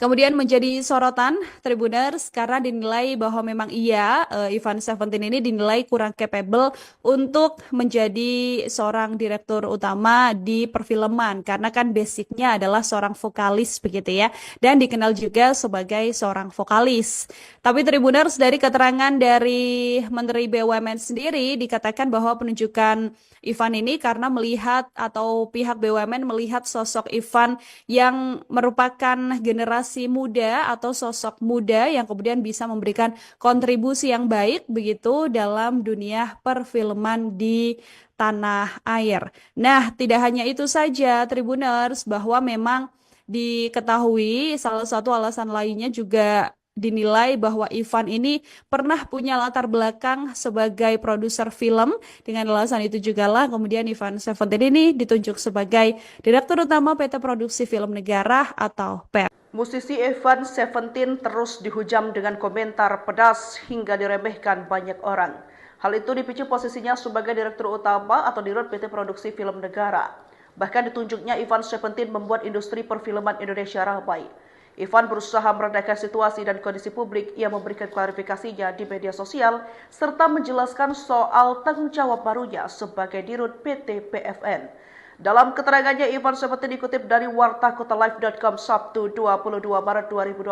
kemudian menjadi sorotan Tribuners karena dinilai bahwa memang Ivan Seventeen ini dinilai kurang capable untuk menjadi seorang direktur utama di perfilman karena kan basicnya adalah seorang vokalis begitu ya dan dikenal juga sebagai seorang vokalis. Tapi Tribuners dari keterangan dari Menteri BUMN sendiri dikatakan bahwa penunjukan Ivan ini karena melihat atau pihak BUMN melihat sosok Ivan yang merupakan generasi muda atau sosok muda yang kemudian bisa memberikan kontribusi yang baik begitu dalam dunia perfilman di tanah air. Nah, tidak hanya itu saja Tribuners bahwa memang diketahui salah satu alasan lainnya juga dinilai bahwa Ivan ini pernah punya latar belakang sebagai produser film. Dengan alasan itu juga lah kemudian Ivan Seventeen ini ditunjuk sebagai Direktur Utama PT Produksi Film Negara atau PEP. Musisi Ivan Seventeen terus dihujam dengan komentar pedas hingga diremehkan banyak orang. Hal itu dipicu posisinya sebagai Direktur Utama atau Dirut PT Produksi Film Negara. Bahkan ditunjuknya Ivan Seventeen membuat industri perfilman Indonesia ramai. Ivan berusaha meredakan situasi dan kondisi publik. Ia memberikan klarifikasinya di media sosial serta menjelaskan soal tanggung jawab barunya sebagai Dirut PT PFN. Dalam keterangannya, Ivan Seventeen dikutip dari wartakotalive.com Sabtu 22 Maret 2025.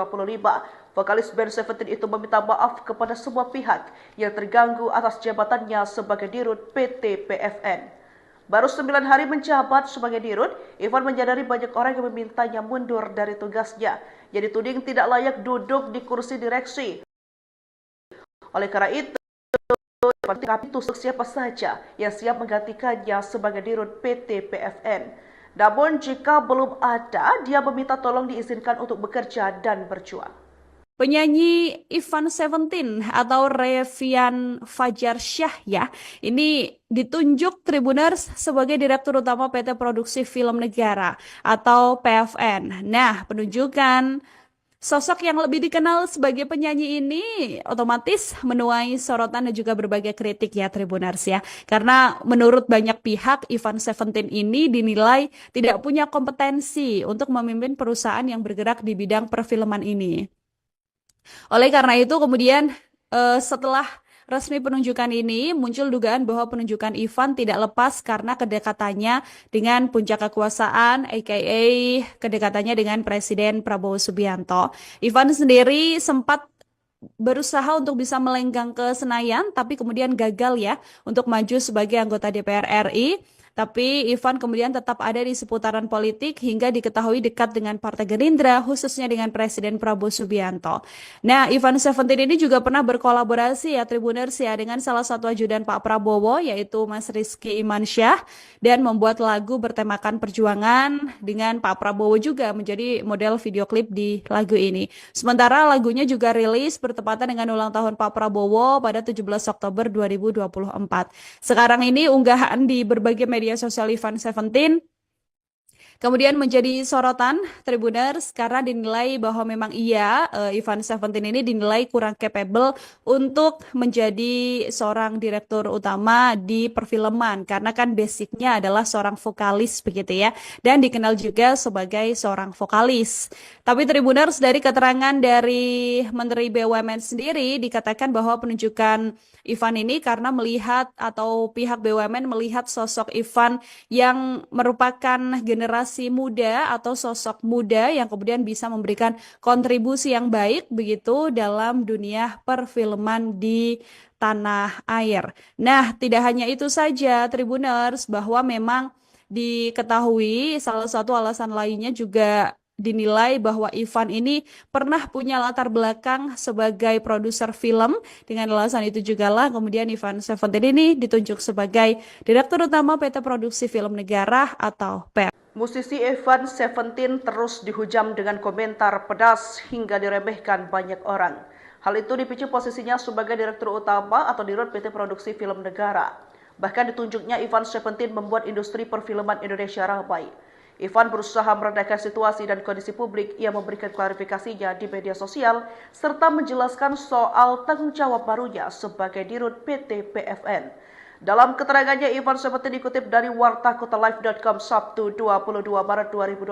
Vokalis band Seventeen itu meminta maaf kepada semua pihak yang terganggu atas jabatannya sebagai Dirut PT PFN. Baru 9 hari menjabat sebagai Dirut, Ivan menyadari banyak orang yang memintanya mundur dari tugasnya. Ia dituding tidak layak duduk di kursi direksi. Oleh karena itu, Ivan untuk siapa saja yang siap menggantikannya sebagai Dirut PT PFN. Namun jika belum ada, dia meminta tolong diizinkan untuk bekerja dan berjuang. Penyanyi Ivan Seventeen atau Revian Fajarsyah ya, ini ditunjuk Tribuners sebagai Direktur Utama PT Produksi Film Negara atau PFN. Nah, penunjukan sosok yang lebih dikenal sebagai penyanyi ini otomatis menuai sorotan dan juga berbagai kritik ya Tribuners ya. Karena menurut banyak pihak Ivan Seventeen ini dinilai tidak punya kompetensi untuk memimpin perusahaan yang bergerak di bidang perfilman ini. Oleh karena itu kemudian setelah resmi penunjukan ini muncul dugaan bahwa penunjukan Ivan tidak lepas karena kedekatannya dengan puncak kekuasaan, aka kedekatannya dengan Presiden Prabowo Subianto. Ivan sendiri sempat berusaha untuk bisa melenggang ke Senayan, tapi kemudian gagal ya untuk maju sebagai anggota DPR RI. Tapi Ivan kemudian tetap ada di seputaran politik hingga diketahui dekat dengan Partai Gerindra, khususnya dengan Presiden Prabowo Subianto. Nah, Ivan Seventeen ini juga pernah berkolaborasi ya Tribuners ya dengan salah satu ajudan Pak Prabowo, yaitu Mas Rizky Imansyah, dan membuat lagu bertemakan perjuangan dengan Pak Prabowo juga menjadi model video klip di lagu ini. Sementara lagunya juga rilis bertepatan dengan ulang tahun Pak Prabowo pada 17 Oktober 2024. Sekarang ini unggahan di berbagai media sosial Ivan Seventeen kemudian menjadi sorotan Tribuners karena dinilai bahwa memang Ivan Seventeen ini dinilai kurang capable untuk menjadi seorang direktur utama di perfilman karena kan basicnya adalah seorang vokalis begitu ya, dan dikenal juga sebagai seorang vokalis. Tapi Tribuners, dari keterangan dari Menteri BUMN sendiri dikatakan bahwa penunjukan Ivan ini karena melihat atau pihak BUMN melihat sosok Ivan yang merupakan generasi muda atau sosok muda yang kemudian bisa memberikan kontribusi yang baik begitu dalam dunia perfilman di tanah air. Nah, tidak hanya itu saja Tribuners, bahwa memang diketahui salah satu alasan lainnya juga dinilai bahwa Ivan ini pernah punya latar belakang sebagai produser film. Dengan alasan itu juga lah kemudian Ivan Seventeen ini ditunjuk sebagai Direktur Utama PT Produksi Film Negara atau PR. Musisi Ivan Seventeen terus dihujam dengan komentar pedas hingga diremehkan banyak orang. Hal itu dipicu posisinya sebagai Direktur Utama atau Dirut PT Produksi Film Negara. Bahkan ditunjuknya Ivan Seventeen membuat industri perfilman Indonesia ramai. Ivan berusaha meredakan situasi dan kondisi publik. Ia memberikan klarifikasinya di media sosial serta menjelaskan soal tanggung jawab barunya sebagai Dirut PT PFN. Dalam keterangannya, Ivan Seventeen dikutip dari wartakotalive.com Sabtu 22 Maret 2025.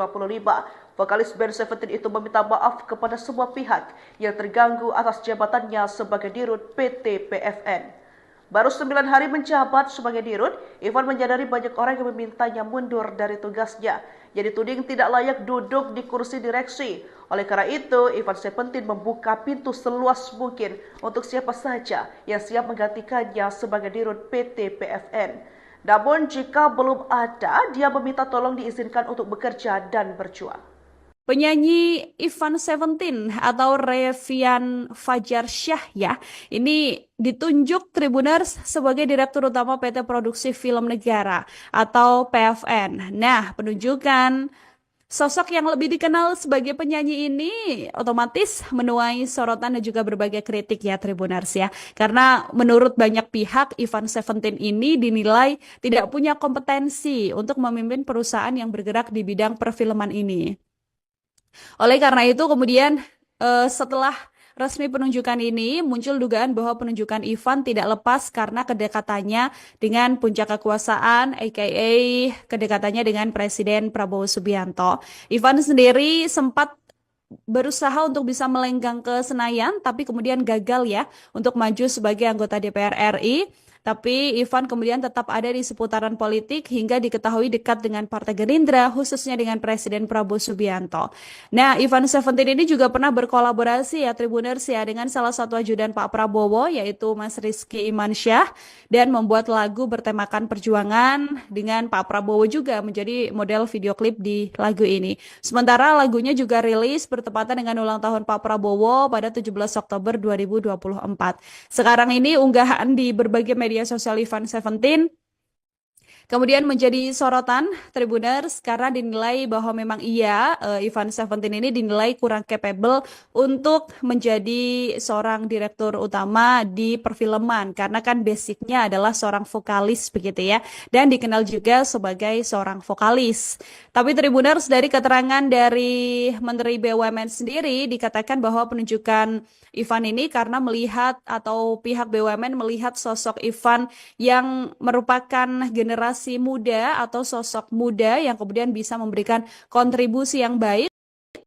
Vokalis band Seventeen itu meminta maaf kepada semua pihak yang terganggu atas jabatannya sebagai Dirut PT PFN. Baru 9 hari menjabat sebagai Dirut, Ivan menyadari banyak orang yang memintanya mundur dari tugasnya. Yang dituding tidak layak duduk di kursi direksi. Oleh karena itu, Ivan Seventeen membuka pintu seluas mungkin untuk siapa saja yang siap menggantikannya sebagai Dirut PT PFN. Namun jika belum ada, dia meminta tolong diizinkan untuk bekerja dan berjuang. Penyanyi Ivan Seventeen atau Revian Fajarsyah ya, ini ditunjuk Tribuners sebagai Direktur Utama PT Produksi Film Negara atau PFN. Nah, penunjukan sosok yang lebih dikenal sebagai penyanyi ini otomatis menuai sorotan dan juga berbagai kritik ya Tribuners ya. Karena menurut banyak pihak Ivan Seventeen ini dinilai tidak punya kompetensi untuk memimpin perusahaan yang bergerak di bidang perfilman ini. Oleh karena itu kemudian setelah resmi penunjukan ini muncul dugaan bahwa penunjukan Ivan tidak lepas karena kedekatannya dengan puncak kekuasaan, aka kedekatannya dengan Presiden Prabowo Subianto. Ivan sendiri sempat berusaha untuk bisa melenggang ke Senayan, tapi kemudian gagal ya untuk maju sebagai anggota DPR RI. Tapi Ivan kemudian tetap ada di seputaran politik hingga diketahui dekat dengan Partai Gerindra, khususnya dengan Presiden Prabowo Subianto. Nah, Ivan Seventeen ini juga pernah berkolaborasi ya Tribuners ya dengan salah satu ajudan Pak Prabowo, yaitu Mas Rizky Imansyah, dan membuat lagu bertemakan perjuangan dengan Pak Prabowo juga menjadi model video klip di lagu ini. Sementara lagunya juga rilis bertepatan dengan ulang tahun Pak Prabowo pada 17 Oktober 2024. Sekarang ini unggahan di berbagai media sosial Ivan Seventeen kemudian menjadi sorotan Tribuners karena dinilai bahwa memang Ivan Seventeen ini dinilai kurang capable untuk menjadi seorang direktur utama di perfilman karena kan basicnya adalah seorang vokalis begitu ya, dan dikenal juga sebagai seorang vokalis. Tapi Tribuners, dari keterangan dari Menteri BUMN sendiri dikatakan bahwa penunjukan Ivan ini karena melihat atau pihak BUMN melihat sosok Ivan yang merupakan generasi muda atau sosok muda yang kemudian bisa memberikan kontribusi yang baik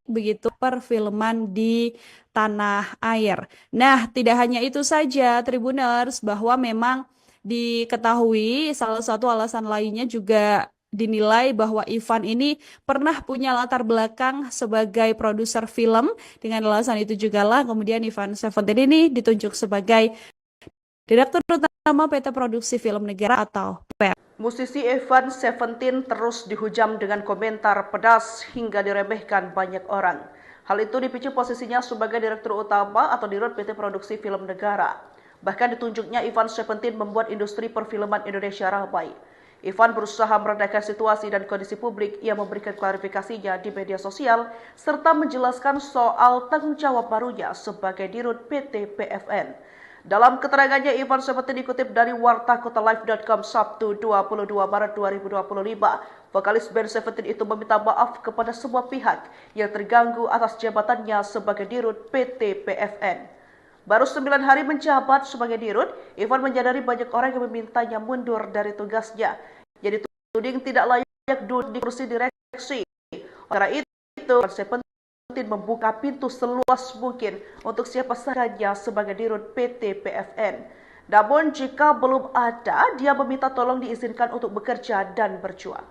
begitu perfilman di tanah air. Nah, tidak hanya itu saja Tribuners, bahwa memang diketahui salah satu alasan lainnya juga dinilai bahwa Ivan ini pernah punya latar belakang sebagai produser film. Dengan alasan itu juga lah kemudian Ivan Seventeen ini ditunjuk sebagai Direktur Utama PT Produksi Film Negara atau PR. Musisi Ivan Seventeen terus dihujam dengan komentar pedas hingga diremehkan banyak orang. Hal itu dipicu posisinya sebagai Direktur Utama atau Dirut PT Produksi Film Negara. Bahkan ditunjuknya Ivan Seventeen membuat industri perfilman Indonesia ramai. Ivan berusaha meredakan situasi dan kondisi publik. Ia memberikan klarifikasinya di media sosial serta menjelaskan soal tanggung jawab barunya sebagai Dirut PT PFN. Dalam keterangannya, Ivan Seventeen dikutip dari wartakotalive.com Sabtu 22 Maret 2025. Vokalis band Seventeen itu meminta maaf kepada semua pihak yang terganggu atas jabatannya sebagai Dirut PT PFN. Baru 9 hari menjabat sebagai Dirut, Ivan menyadari banyak orang yang memintanya mundur dari tugasnya. Jadi dituding tidak layak duduk di kursi direksi. Karena itu, Ivan Seventeen membuka pintu seluas mungkin untuk siapa saja sebagai Dirut PT PFN. Namun jika belum ada, dia meminta tolong diizinkan untuk bekerja dan berjuang.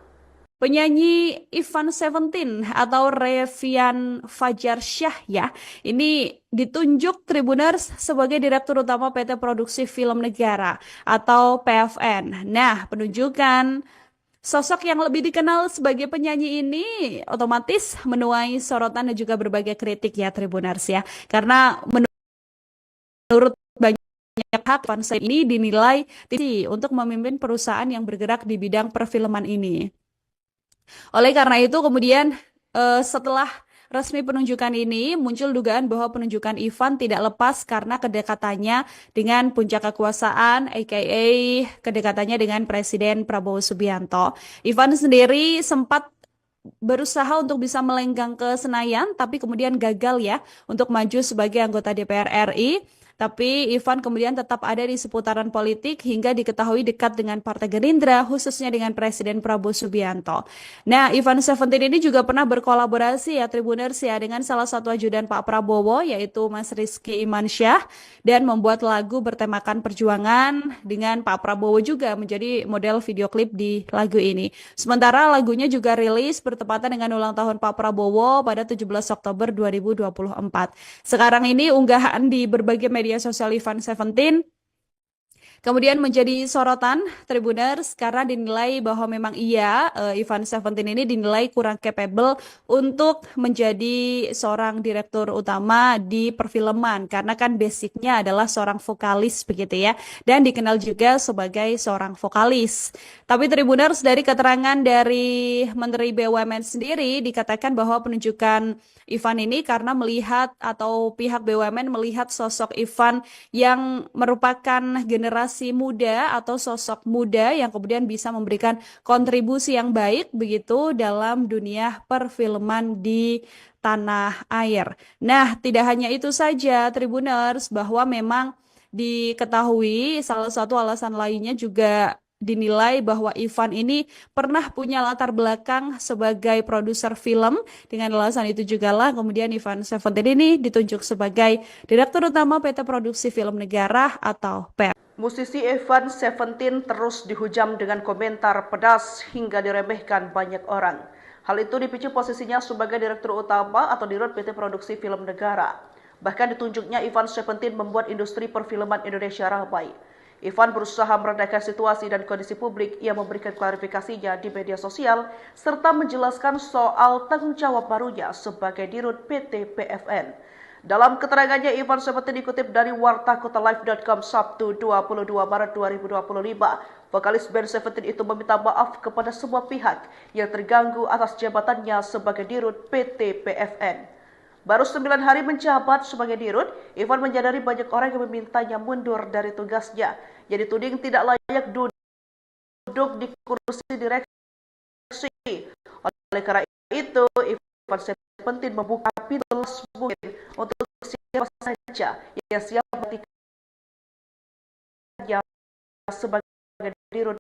Penyanyi Ivan Seventeen atau Revian Fajarsyah ya, ini ditunjuk Tribuners sebagai Direktur Utama PT Produksi Film Negara atau PFN. Nah, penunjukan sosok yang lebih dikenal sebagai penyanyi ini otomatis menuai sorotan dan juga berbagai kritik ya Tribuners ya. Karena menurut banyak pihak, Ivan Seventeen ini dinilai untuk memimpin perusahaan yang bergerak di bidang perfilman ini. Oleh karena itu kemudian setelah resmi penunjukan ini muncul dugaan bahwa penunjukan Ivan tidak lepas karena kedekatannya dengan puncak kekuasaan aka kedekatannya dengan Presiden Prabowo Subianto. Ivan sendiri sempat berusaha untuk bisa melenggang ke Senayan tapi kemudian gagal ya untuk maju sebagai anggota DPR RI. Tapi Ivan kemudian tetap ada di seputaran politik hingga diketahui dekat dengan Partai Gerindra, khususnya dengan Presiden Prabowo Subianto. Nah, Ivan Seventeen ini juga pernah berkolaborasi ya Tribuners ya dengan salah satu ajudan Pak Prabowo, yaitu Mas Rizky Imansyah, dan membuat lagu bertemakan perjuangan dengan Pak Prabowo juga menjadi model video klip di lagu ini. Sementara lagunya juga rilis bertepatan dengan ulang tahun Pak Prabowo pada 17 Oktober 2024. Sekarang ini unggahan di berbagai media sosial Ivan Seventeen kemudian menjadi sorotan Tribuners karena dinilai bahwa memang Ivan Seventeen ini dinilai kurang capable untuk menjadi seorang direktur utama di perfilman karena kan basicnya adalah seorang vokalis begitu ya, dan dikenal juga sebagai seorang vokalis. Tapi Tribuners, dari keterangan dari Menteri BUMN sendiri dikatakan bahwa penunjukan Ivan ini karena melihat atau pihak BUMN melihat sosok Ivan yang merupakan generasi muda atau sosok muda yang kemudian bisa memberikan kontribusi yang baik begitu dalam dunia perfilman di tanah air. Nah, tidak hanya itu saja Tribuners, bahwa memang diketahui salah satu alasan lainnya juga dinilai bahwa Ivan ini pernah punya latar belakang sebagai produser film. Dengan alasan itu juga lah kemudian Ivan Seventeen ini ditunjuk sebagai Direktur Utama PT Produksi Film Negara atau PR. Musisi Ivan Seventeen terus dihujam dengan komentar pedas hingga diremehkan banyak orang. Hal itu dipicu posisinya sebagai Direktur Utama atau Dirut PT Produksi Film Negara. Bahkan ditunjuknya Ivan Seventeen membuat industri perfilman Indonesia ramai. Ivan berusaha meredakan situasi dan kondisi publik. Ia memberikan klarifikasinya di media sosial serta menjelaskan soal tanggung jawab barunya sebagai Dirut PT PFN. Dalam keterangannya, Ivan Seventeen dikutip dari wartakotalive.com Sabtu 22 Maret 2025. Vokalis band Seventeen itu meminta maaf kepada semua pihak yang terganggu atas jabatannya sebagai Dirut PT PFN. Baru 9 hari menjabat sebagai Dirut, Ivan menyadari banyak orang yang memintanya mundur dari tugasnya. Jadi dituding tidak layak duduk di kursi direksi. Oleh karena itu, Ivan Seventeen membuka pintu mungkin untuk siapa saja yang siap bekerja sebagai Dirut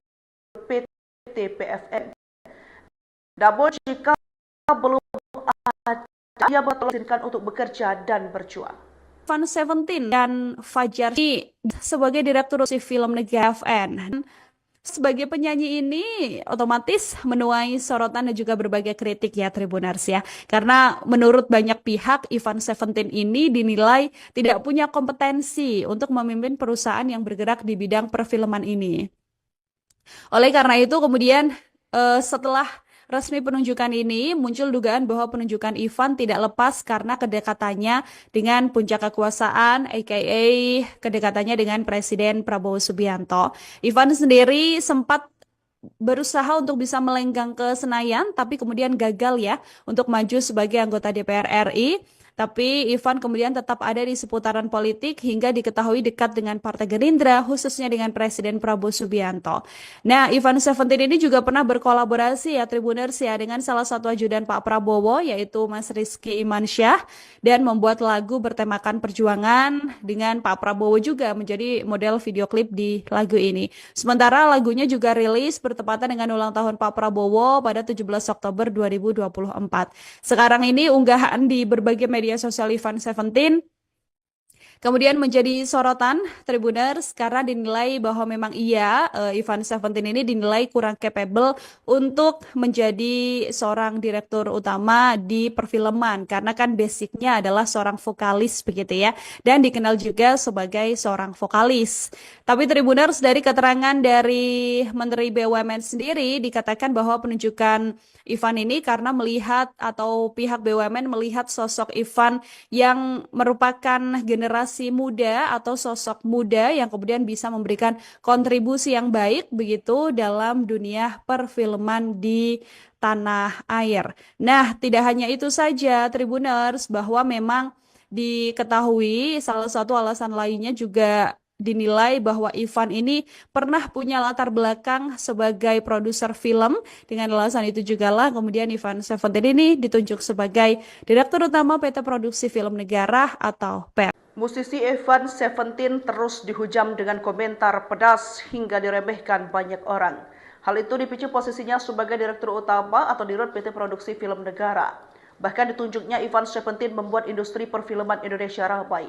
PT PFN. Namun jika belum ada, Ia diizinkan untuk bekerja dan berjuang. Ivan Seventeen dan Fajar ini sebagai direktur film negara FN. Sebagai penyanyi ini otomatis menuai sorotan dan juga berbagai kritik ya Tribuners ya. Karena menurut banyak pihak Ivan Seventeen ini dinilai tidak punya kompetensi untuk memimpin perusahaan yang bergerak di bidang perfilman ini. Oleh karena itu kemudian setelah resmi penunjukan ini muncul dugaan bahwa penunjukan Ivan tidak lepas karena kedekatannya dengan puncak kekuasaan, aka kedekatannya dengan Presiden Prabowo Subianto. Ivan sendiri sempat berusaha untuk bisa melenggang ke Senayan, tapi kemudian gagal ya untuk maju sebagai anggota DPR RI. Tapi Ivan kemudian tetap ada di seputaran politik hingga diketahui dekat dengan Partai Gerindra, khususnya dengan Presiden Prabowo Subianto. Nah, Ivan Seventeen ini juga pernah berkolaborasi ya Tribuners ya dengan salah satu ajudan Pak Prabowo, yaitu Mas Rizky Imansyah, dan membuat lagu bertemakan perjuangan dengan Pak Prabowo juga menjadi model video klip di lagu ini. Sementara lagunya juga rilis bertepatan dengan ulang tahun Pak Prabowo pada 17 Oktober 2024. Sekarang ini unggahan di berbagai media sosial Ivan Seventeen kemudian menjadi sorotan Tribuners karena dinilai bahwa memang Ivan Seventeen ini dinilai kurang capable untuk menjadi seorang direktur utama di perfilman karena kan basicnya adalah seorang vokalis begitu ya, dan dikenal juga sebagai seorang vokalis. Tapi Tribuners, dari keterangan dari Menteri BUMN sendiri dikatakan bahwa penunjukan Ivan ini karena melihat atau pihak BUMN melihat sosok Ivan yang merupakan generasi muda atau sosok muda yang kemudian bisa memberikan kontribusi yang baik begitu dalam dunia perfilman di tanah air. Nah, tidak hanya itu saja Tribuners, bahwa memang diketahui salah satu alasan lainnya juga dinilai bahwa Ivan ini pernah punya latar belakang sebagai produser film. Dengan alasan itu jugalah kemudian Ivan Seventeen ini ditunjuk sebagai Direktur Utama PT Produksi Film Negara atau PR. Musisi Ivan Seventeen terus dihujam dengan komentar pedas hingga diremehkan banyak orang. Hal itu dipicu posisinya sebagai Direktur Utama atau Dirut PT Produksi Film Negara. Bahkan ditunjuknya Ivan Seventeen membuat industri perfilman Indonesia ramai.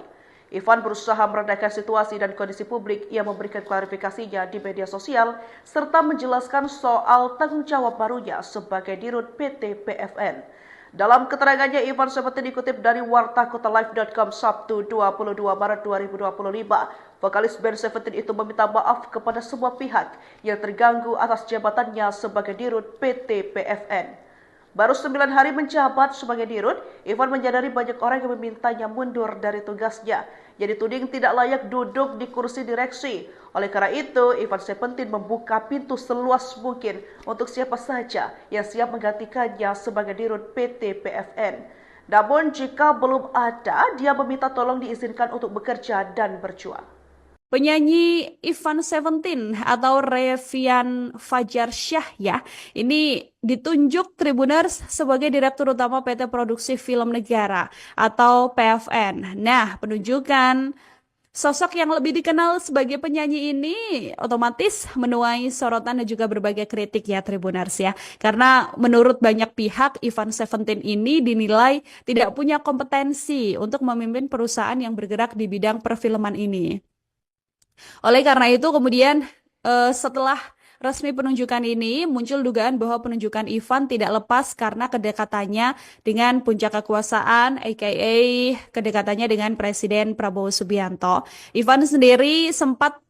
Ivan berusaha meredakan situasi dan kondisi publik. Ia memberikan klarifikasinya di media sosial serta menjelaskan soal tanggung jawab barunya sebagai Dirut PT PFN. Dalam keterangannya, Ivan Seventeen dikutip dari wartakotalive.com Sabtu 22 Maret 2025. Vokalis band Seventeen itu meminta maaf kepada semua pihak yang terganggu atas jabatannya sebagai Dirut PT PFN. Baru 9 hari menjabat sebagai Dirut, Ivan menyadari banyak orang yang memintanya mundur dari tugasnya. Yang dituding tidak layak duduk di kursi direksi. Oleh karena itu, Ivan Seventeen membuka pintu seluas mungkin untuk siapa saja yang siap menggantikannya sebagai Dirut PT PFN. Namun jika belum ada, dia meminta tolong diizinkan untuk bekerja dan berjuang. Penyanyi Ivan Seventeen atau Revian Fajar Syah ya, ini ditunjuk Tribuners sebagai Direktur Utama PT Produksi Film Negara atau PFN. Nah, penunjukan sosok yang lebih dikenal sebagai penyanyi ini otomatis menuai sorotan dan juga berbagai kritik ya Tribuners ya. Karena menurut banyak pihak Ivan Seventeen ini dinilai tidak punya kompetensi untuk memimpin perusahaan yang bergerak di bidang perfilman ini. Oleh karena itu kemudian setelah resmi penunjukan ini muncul dugaan bahwa penunjukan Ivan tidak lepas karena kedekatannya dengan puncak kekuasaan, aka kedekatannya dengan Presiden Prabowo Subianto. Ivan sendiri sempat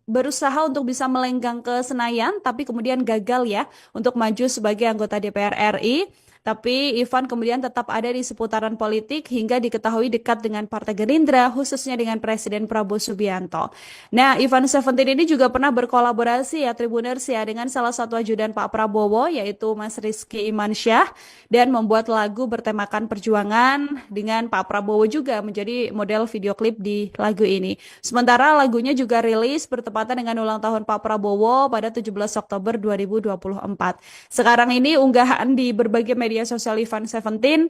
berusaha untuk bisa melenggang ke Senayan, tapi kemudian gagal ya untuk maju sebagai anggota DPR RI. Tapi Ivan kemudian tetap ada di seputaran politik hingga diketahui dekat dengan Partai Gerindra, khususnya dengan Presiden Prabowo Subianto. Nah, Ivan Seventeen ini juga pernah berkolaborasi ya Tribuners ya dengan salah satu ajudan Pak Prabowo, yaitu Mas Rizky Imansyah, dan membuat lagu bertemakan perjuangan dengan Pak Prabowo juga menjadi model video klip di lagu ini. Sementara lagunya juga rilis bertepatan dengan ulang tahun Pak Prabowo pada 17 Oktober 2024. Sekarang ini unggahan di berbagai media sosial Ivan Seventeen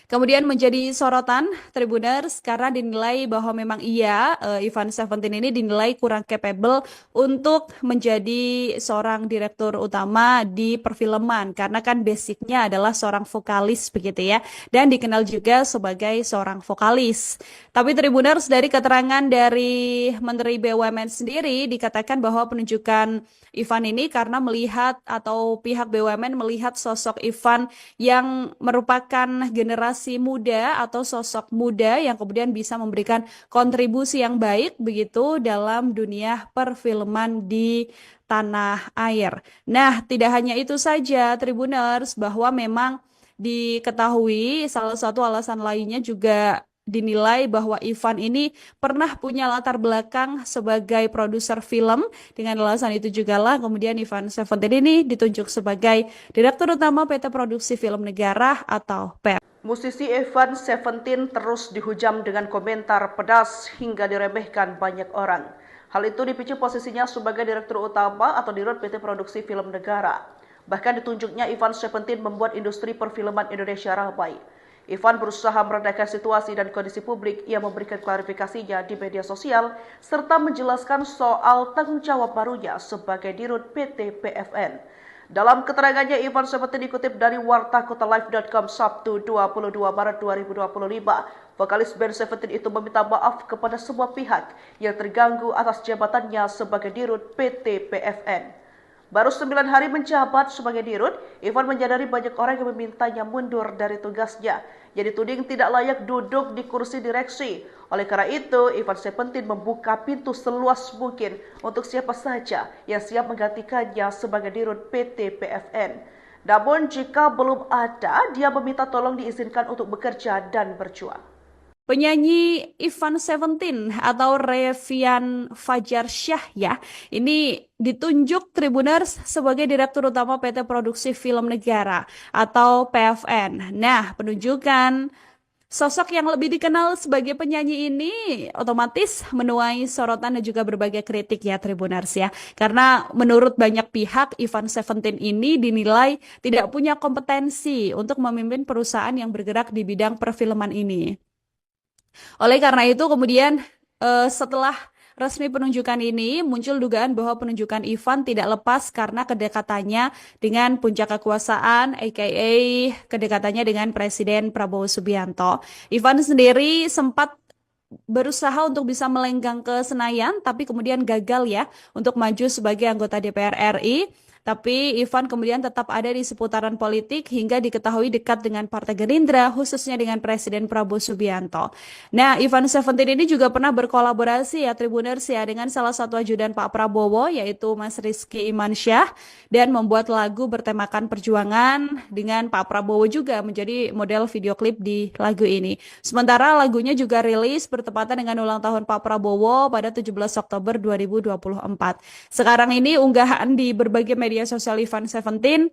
Kemudian menjadi sorotan Tribuners karena dinilai bahwa memang Ivan Seventeen ini dinilai kurang capable untuk menjadi seorang direktur utama di perfilman karena kan basicnya adalah seorang vokalis begitu ya, dan dikenal juga sebagai seorang vokalis. Tapi Tribuners, dari keterangan dari Menteri BUMN sendiri dikatakan bahwa penunjukan Ivan ini karena melihat atau pihak BUMN melihat sosok Ivan yang merupakan generasi muda atau sosok muda yang kemudian bisa memberikan kontribusi yang baik begitu dalam dunia perfilman di tanah air. Nah, tidak hanya itu saja Tribuners, bahwa memang diketahui salah satu alasan lainnya juga dinilai bahwa Ivan ini pernah punya latar belakang sebagai produser film. Dengan alasan itu juga lah kemudian Ivan Seventeen ini ditunjuk sebagai Direktur Utama PT Produksi Film Negara atau PEP. Musisi Ivan Seventeen terus dihujam dengan komentar pedas hingga diremehkan banyak orang. Hal itu dipicu posisinya sebagai Direktur Utama atau Dirut PT Produksi Film Negara. Bahkan ditunjuknya Ivan Seventeen membuat industri perfilman Indonesia ramai. Ivan berusaha meredakan situasi dan kondisi publik. Ia memberikan klarifikasinya di media sosial serta menjelaskan soal tanggung jawab barunya sebagai Dirut PT PFN. Dalam keterangannya, Ivan Seventeen dikutip dari wartakotalive.com Sabtu 22 Maret 2025. Vokalis band Seventeen itu meminta maaf kepada semua pihak yang terganggu atas jabatannya sebagai Dirut PT PFN. Baru 9 hari menjabat sebagai Dirut, Ivan menyadari banyak orang yang memintanya mundur dari tugasnya. Yang dituding tidak layak duduk di kursi direksi. Oleh karena itu, Ivan Seventeen membuka pintu seluas mungkin untuk siapa saja yang siap menggantikannya sebagai Dirut PT PFN. Namun jika belum ada, dia meminta tolong diizinkan untuk bekerja dan berjuang. Penyanyi Ivan Seventeen atau Revian Fajarsyah ya, ini ditunjuk Tribuners sebagai Direktur Utama PT Produksi Film Negara atau PFN. Nah, penunjukan sosok yang lebih dikenal sebagai penyanyi ini otomatis menuai sorotan dan juga berbagai kritik ya Tribuners ya. Karena menurut banyak pihak Ivan Seventeen ini dinilai tidak punya kompetensi untuk memimpin perusahaan yang bergerak di bidang perfilman ini. Oleh karena itu kemudian setelah resmi penunjukan ini muncul dugaan bahwa penunjukan Ivan tidak lepas karena kedekatannya dengan puncak kekuasaan aka kedekatannya dengan Presiden Prabowo Subianto. Ivan sendiri sempat berusaha untuk bisa melenggang ke Senayan tapi kemudian gagal ya untuk maju sebagai anggota DPR RI. Tapi Ivan kemudian tetap ada di seputaran politik hingga diketahui dekat dengan Partai Gerindra, khususnya dengan Presiden Prabowo Subianto. Nah, Ivan Seventeen ini juga pernah berkolaborasi ya Tribuners ya dengan salah satu ajudan Pak Prabowo, yaitu Mas Rizky Imansyah, dan membuat lagu bertemakan perjuangan dengan Pak Prabowo juga menjadi model video klip di lagu ini. Sementara lagunya juga rilis bertepatan dengan ulang tahun Pak Prabowo pada 17 Oktober 2024. Sekarang ini unggahan di berbagai media sosial Ivan Seventeen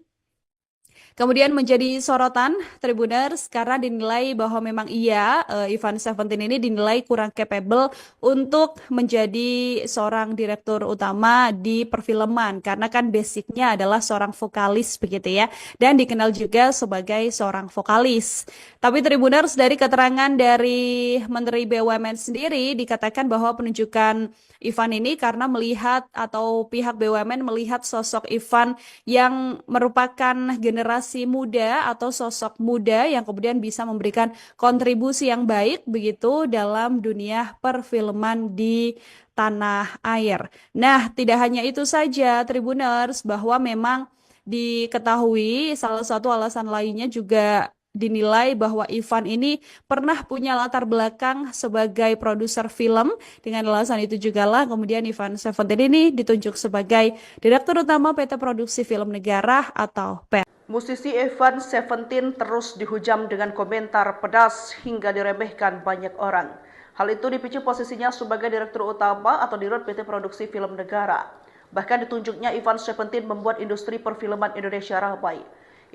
kemudian menjadi sorotan Tribuners karena dinilai bahwa memang Ivan Seventeen ini dinilai kurang capable untuk menjadi seorang direktur utama di perfilman karena kan basicnya adalah seorang vokalis begitu ya, dan dikenal juga sebagai seorang vokalis. Tapi Tribuners, dari keterangan dari Menteri BUMN sendiri dikatakan bahwa penunjukan Ivan ini karena melihat atau pihak BUMN melihat sosok Ivan yang merupakan generasi muda atau sosok muda yang kemudian bisa memberikan kontribusi yang baik begitu dalam dunia perfilman di tanah air. Nah, tidak hanya itu saja Tribuners, bahwa memang diketahui salah satu alasan lainnya juga dinilai bahwa Ivan ini pernah punya latar belakang sebagai produser film. Dengan alasan itu juga lah kemudian Ivan Seventeen ini ditunjuk sebagai Direktur Utama PT Produksi Film Negara atau PEP. Musisi Ivan Seventeen terus dihujam dengan komentar pedas hingga diremehkan banyak orang. Hal itu dipicu posisinya sebagai Direktur Utama atau Dirut PT Produksi Film Negara. Bahkan ditunjuknya Ivan Seventeen membuat industri perfilman Indonesia ramai.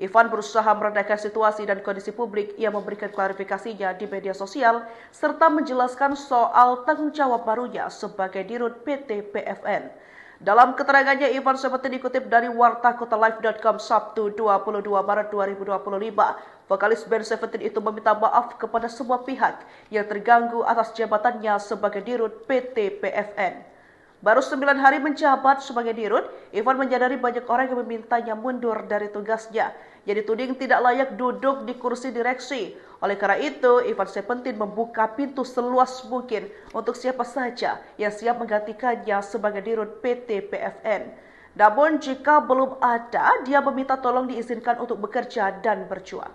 Ivan berusaha meredakan situasi dan kondisi publik. Ia memberikan klarifikasinya di media sosial serta menjelaskan soal tanggung jawab barunya sebagai Dirut PT PFN. Dalam keterangannya, Ivan Seventeen dikutip dari wartakotalive.com Sabtu 22 Maret 2025, vokalis band Seventeen itu meminta maaf kepada semua pihak yang terganggu atas jabatannya sebagai dirut PT PFN. Baru 9 hari menjabat sebagai dirut, Ivan menyadari banyak orang yang memintanya mundur dari tugasnya. Yang dituding tidak layak duduk di kursi direksi. Oleh karena itu, Ivan Seventeen membuka pintu seluas mungkin untuk siapa saja yang siap menggantikannya sebagai dirut PT PFN. Namun jika belum ada, dia meminta tolong diizinkan untuk bekerja dan berjuang.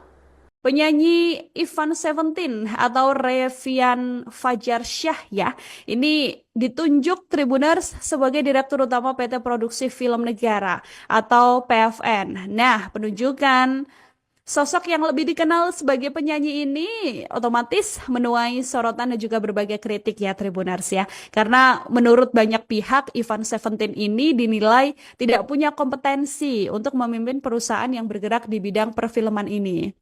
Penyanyi Ivan Seventeen atau Revian Fajarsyah ya, ini ditunjuk Tribuners sebagai Direktur Utama PT Produksi Film Negara atau PFN. Nah, penunjukan sosok yang lebih dikenal sebagai penyanyi ini otomatis menuai sorotan dan juga berbagai kritik ya Tribuners ya. Karena menurut banyak pihak Ivan Seventeen ini dinilai tidak punya kompetensi untuk memimpin perusahaan yang bergerak di bidang perfilman ini.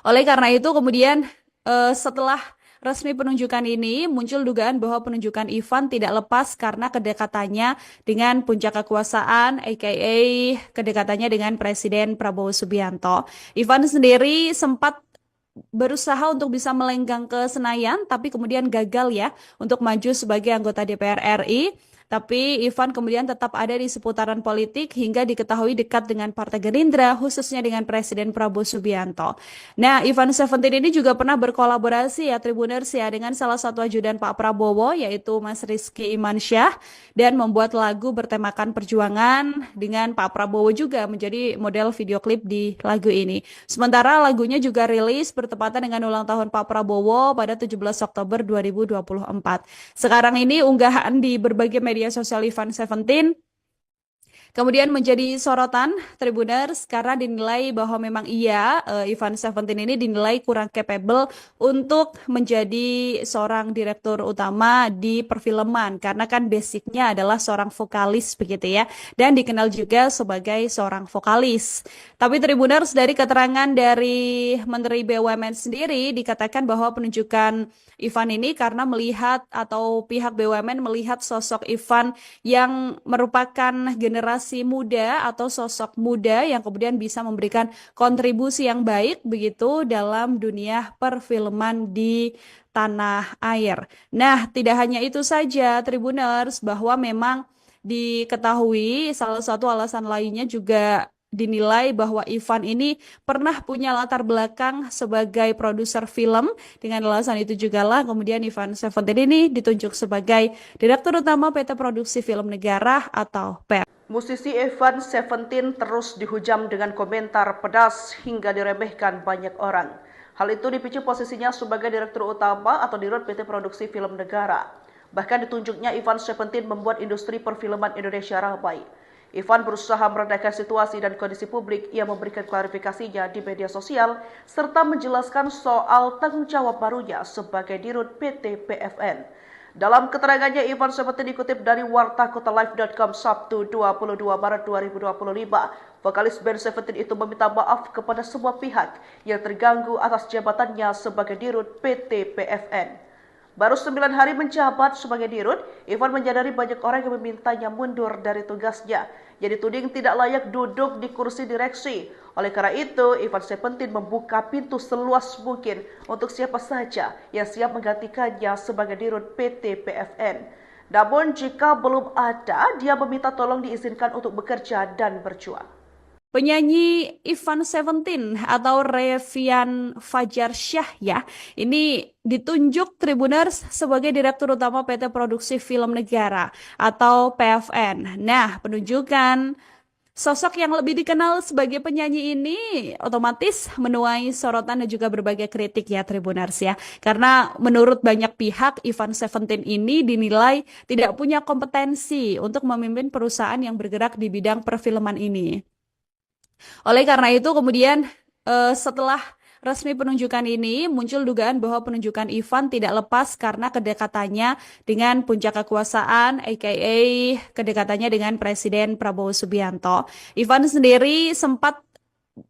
Oleh karena itu kemudian setelah resmi penunjukan ini muncul dugaan bahwa penunjukan Ivan tidak lepas karena kedekatannya dengan puncak kekuasaan aka kedekatannya dengan Presiden Prabowo Subianto. Ivan sendiri sempat berusaha untuk bisa melenggang ke Senayan tapi kemudian gagal ya untuk maju sebagai anggota DPR RI. Tapi Ivan kemudian tetap ada di seputaran politik hingga diketahui dekat dengan Partai Gerindra, khususnya dengan Presiden Prabowo Subianto. Nah, Ivan Seventeen ini juga pernah berkolaborasi ya Tribuners ya dengan salah satu ajudan Pak Prabowo yaitu Mas Rizky Imansyah dan membuat lagu bertemakan perjuangan dengan Pak Prabowo juga menjadi model video klip di lagu ini. Sementara lagunya juga rilis bertepatan dengan ulang tahun Pak Prabowo pada 17 Oktober 2024. Sekarang ini unggahan di berbagai media sosial Ivan Seventeen kemudian menjadi sorotan Tribuners karena dinilai bahwa memang Ivan Seventeen ini dinilai kurang capable untuk menjadi seorang direktur utama di perfilman karena kan basicnya adalah seorang vokalis begitu ya dan dikenal juga sebagai seorang vokalis. Tapi Tribuners dari keterangan dari Menteri BUMN sendiri dikatakan bahwa penunjukan Ivan ini karena melihat atau pihak BUMN melihat sosok Ivan yang merupakan generasi muda atau sosok muda yang kemudian bisa memberikan kontribusi yang baik begitu dalam dunia perfilman di tanah air. Nah, tidak hanya itu saja Tribuners bahwa memang diketahui salah satu alasan lainnya juga dinilai bahwa Ivan ini pernah punya latar belakang sebagai produser film. Dengan alasan itu juga lah kemudian Ivan Seventeen ini ditunjuk sebagai Direktur Utama PT Produksi Film Negara atau PEP. Musisi Ivan Seventeen terus dihujam dengan komentar pedas hingga diremehkan banyak orang. Hal itu dipicu posisinya sebagai Direktur Utama atau Dirut PT Produksi Film Negara. Bahkan ditunjuknya Ivan Seventeen membuat industri perfilman Indonesia ramai. Ivan berusaha meredakan situasi dan kondisi publik. Ia memberikan klarifikasinya di media sosial serta menjelaskan soal tanggung jawab barunya sebagai Dirut PT PFN. Dalam keterangannya, Ivan Seventeen dikutip dari wartakotalive.com Sabtu 22 Maret 2025, vokalis band Seventeen itu meminta maaf kepada semua pihak yang terganggu atas jabatannya sebagai Dirut PT PFN. Baru 9 hari menjabat sebagai dirut, Ivan menyadari banyak orang yang memintanya mundur dari tugasnya. Yang dituding tidak layak duduk di kursi direksi. Oleh karena itu, Ivan Seventeen membuka pintu seluas mungkin untuk siapa saja yang siap menggantikannya sebagai dirut PT PFN. Namun jika belum ada, dia meminta tolong diizinkan untuk bekerja dan berjuang. Penyanyi Ivan Seventeen atau Revian Fajarsyah ya, ini ditunjuk Tribuners sebagai Direktur Utama PT Produksi Film Negara atau PFN. Nah, penunjukan sosok yang lebih dikenal sebagai penyanyi ini otomatis menuai sorotan dan juga berbagai kritik ya Tribuners ya. Karena menurut banyak pihak Ivan Seventeen ini dinilai tidak punya kompetensi untuk memimpin perusahaan yang bergerak di bidang perfilman ini. Oleh karena itu kemudian setelah resmi penunjukan ini muncul dugaan bahwa penunjukan Ivan tidak lepas karena kedekatannya dengan puncak kekuasaan aka kedekatannya dengan Presiden Prabowo Subianto. Ivan sendiri sempat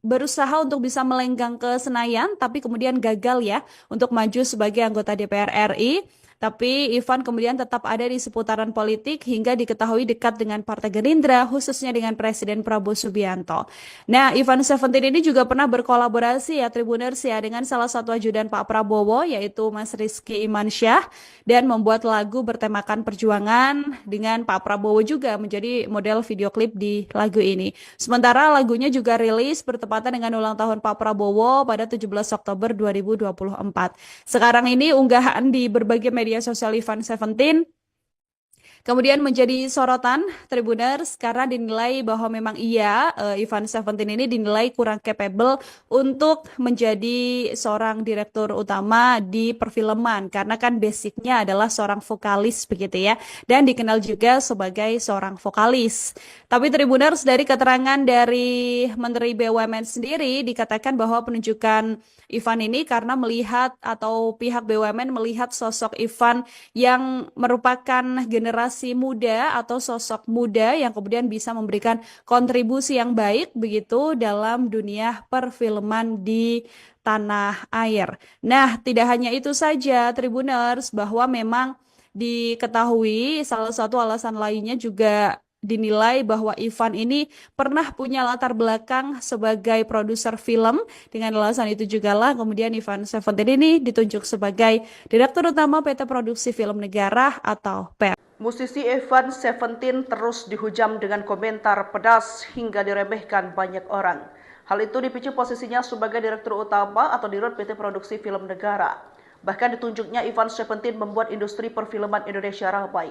berusaha untuk bisa melenggang ke Senayan tapi kemudian gagal ya untuk maju sebagai anggota DPR RI. Tapi Ivan kemudian tetap ada di seputaran politik hingga diketahui dekat dengan Partai Gerindra, khususnya dengan Presiden Prabowo Subianto. Nah, Ivan Seventeen ini juga pernah berkolaborasi ya Tribuners ya dengan salah satu ajudan Pak Prabowo yaitu Mas Rizky Imansyah dan membuat lagu bertemakan perjuangan dengan Pak Prabowo juga menjadi model video klip di lagu ini. Sementara lagunya juga rilis bertepatan dengan ulang tahun Pak Prabowo pada 17 Oktober 2024. Sekarang ini unggahan di berbagai media sosial Ivan Seventeen kemudian menjadi sorotan Tribuners karena dinilai bahwa memang Ivan Seventeen ini dinilai kurang capable untuk menjadi seorang direktur utama di perfilman karena kan basicnya adalah seorang vokalis begitu ya dan dikenal juga sebagai seorang vokalis. Tapi Tribuners dari keterangan dari Menteri BUMN sendiri dikatakan bahwa penunjukan Ivan ini karena melihat atau pihak BUMN melihat sosok Ivan yang merupakan generasi muda atau sosok muda yang kemudian bisa memberikan kontribusi yang baik begitu dalam dunia perfilman di tanah air. Nah, tidak hanya itu saja Tribuners bahwa memang diketahui salah satu alasan lainnya juga dinilai bahwa Ivan ini pernah punya latar belakang sebagai produser film. Dengan alasan itu juga lah kemudian Ivan Seventeen ini ditunjuk sebagai Direktur Utama PT Produksi Film Negara atau PR. Musisi Ivan Seventeen terus dihujam dengan komentar pedas hingga diremehkan banyak orang. Hal itu dipicu posisinya sebagai Direktur Utama atau Dirut PT Produksi Film Negara. Bahkan ditunjuknya Ivan Seventeen membuat industri perfilman Indonesia ramai.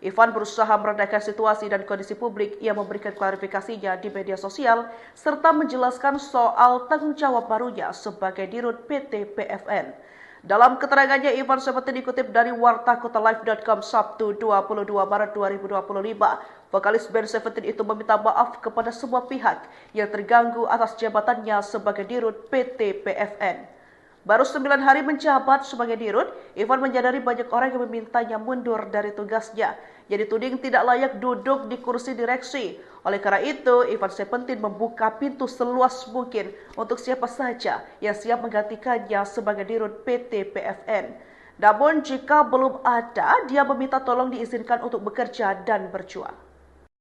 Ivan berusaha meredakan situasi dan kondisi publik. Ia memberikan klarifikasinya di media sosial serta menjelaskan soal tanggung jawab barunya sebagai Dirut PT PFN. Dalam keterangannya, Ivan Seventeen dikutip dari wartakotalive.com Sabtu 22 Maret 2025. Vokalis band Seventeen itu meminta maaf kepada semua pihak yang terganggu atas jabatannya sebagai Dirut PT PFN. Baru 9 hari menjabat sebagai Dirut, Ivan menyadari banyak orang yang memintanya mundur dari tugasnya. Yang dituding tidak layak duduk di kursi direksi. Oleh karena itu, Ivan Seventeen membuka pintu seluas mungkin untuk siapa saja yang siap menggantikannya sebagai Dirut PT PFN. Namun jika belum ada, dia meminta tolong diizinkan untuk bekerja dan berjuang.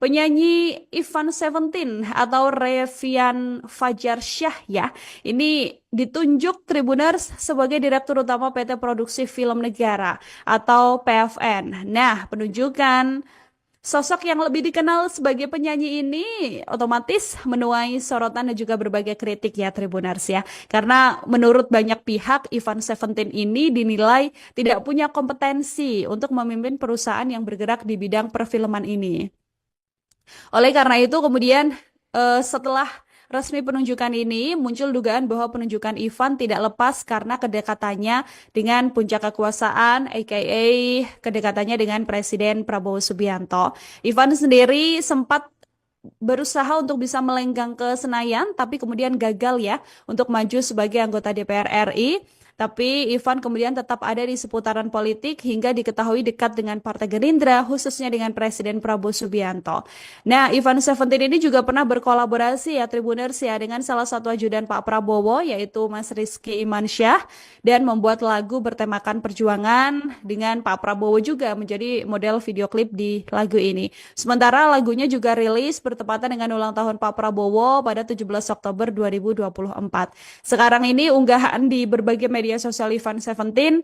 Penyanyi Ivan Seventeen atau Revian Fajarsyah ya, ini ditunjuk Tribuners sebagai Direktur Utama PT Produksi Film Negara atau PFN. Nah, penunjukan sosok yang lebih dikenal sebagai penyanyi ini otomatis menuai sorotan dan juga berbagai kritik ya Tribuners ya. Karena menurut banyak pihak Ivan Seventeen ini dinilai tidak punya kompetensi untuk memimpin perusahaan yang bergerak di bidang perfilman ini. Oleh karena itu kemudian setelah resmi penunjukan ini muncul dugaan bahwa penunjukan Ivan tidak lepas karena kedekatannya dengan puncak kekuasaan aka kedekatannya dengan Presiden Prabowo Subianto. Ivan sendiri sempat berusaha untuk bisa melenggang ke Senayan tapi kemudian gagal ya untuk maju sebagai anggota DPR RI. Tapi Ivan kemudian tetap ada di seputaran politik hingga diketahui dekat dengan Partai Gerindra, khususnya dengan Presiden Prabowo Subianto. Nah, Ivan Seventeen ini juga pernah berkolaborasi ya Tribuners ya dengan salah satu ajudan Pak Prabowo yaitu Mas Rizky Imansyah dan membuat lagu bertemakan perjuangan dengan Pak Prabowo juga menjadi model video klip di lagu ini. Sementara lagunya juga rilis bertepatan dengan ulang tahun Pak Prabowo pada 17 Oktober 2024. Sekarang ini unggahan di berbagai media sosial Ivan Seventeen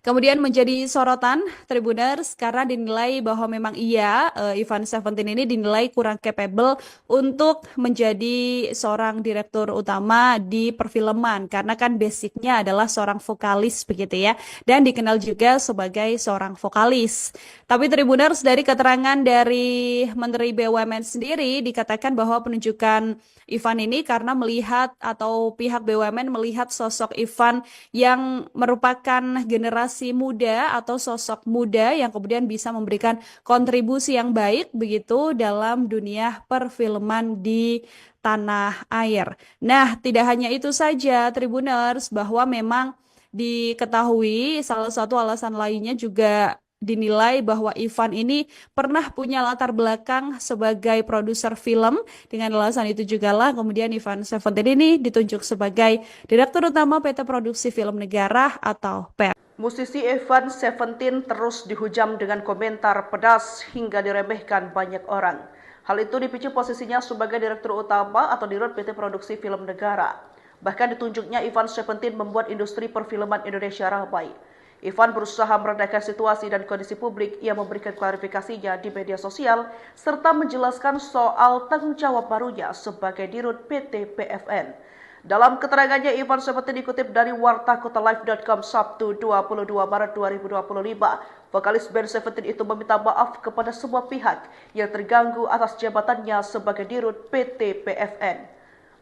kemudian menjadi sorotan Tribuners karena dinilai bahwa memang Ivan Seventeen ini dinilai kurang capable untuk menjadi seorang direktur utama di perfilman karena kan basicnya adalah seorang vokalis begitu ya dan dikenal juga sebagai seorang vokalis. Tapi Tribuners dari keterangan dari Menteri BUMN sendiri dikatakan bahwa penunjukan Ivan ini karena melihat atau pihak BUMN melihat sosok Ivan yang merupakan generasi muda atau sosok muda yang kemudian bisa memberikan kontribusi yang baik begitu dalam dunia perfilman di tanah air. Nah, tidak hanya itu saja Tribuners bahwa memang diketahui salah satu alasan lainnya juga dinilai bahwa Ivan ini pernah punya latar belakang sebagai produser film. Dengan alasan itu juga lah kemudian Ivan Seventeen ini ditunjuk sebagai Direktur Utama PT Produksi Film Negara atau PR. Musisi Evan Seventeen terus dihujam dengan komentar pedas hingga diremehkan banyak orang. Hal itu dipicu posisinya sebagai Direktur Utama atau Dirut PT Produksi Film Negara. Bahkan ditunjuknya Evan Seventeen membuat industri perfilman Indonesia ramai. Evan berusaha meredakan situasi dan kondisi publik. Ia memberikan klarifikasinya di media sosial serta menjelaskan soal tanggung jawab barunya sebagai Dirut PT PFN. Dalam keterangannya, Evan Seventeen dikutip dari wartakotalive.com Sabtu 22 Maret 2025. Vokalis band Seventeen itu meminta maaf kepada semua pihak yang terganggu atas jabatannya sebagai Dirut PT PFN.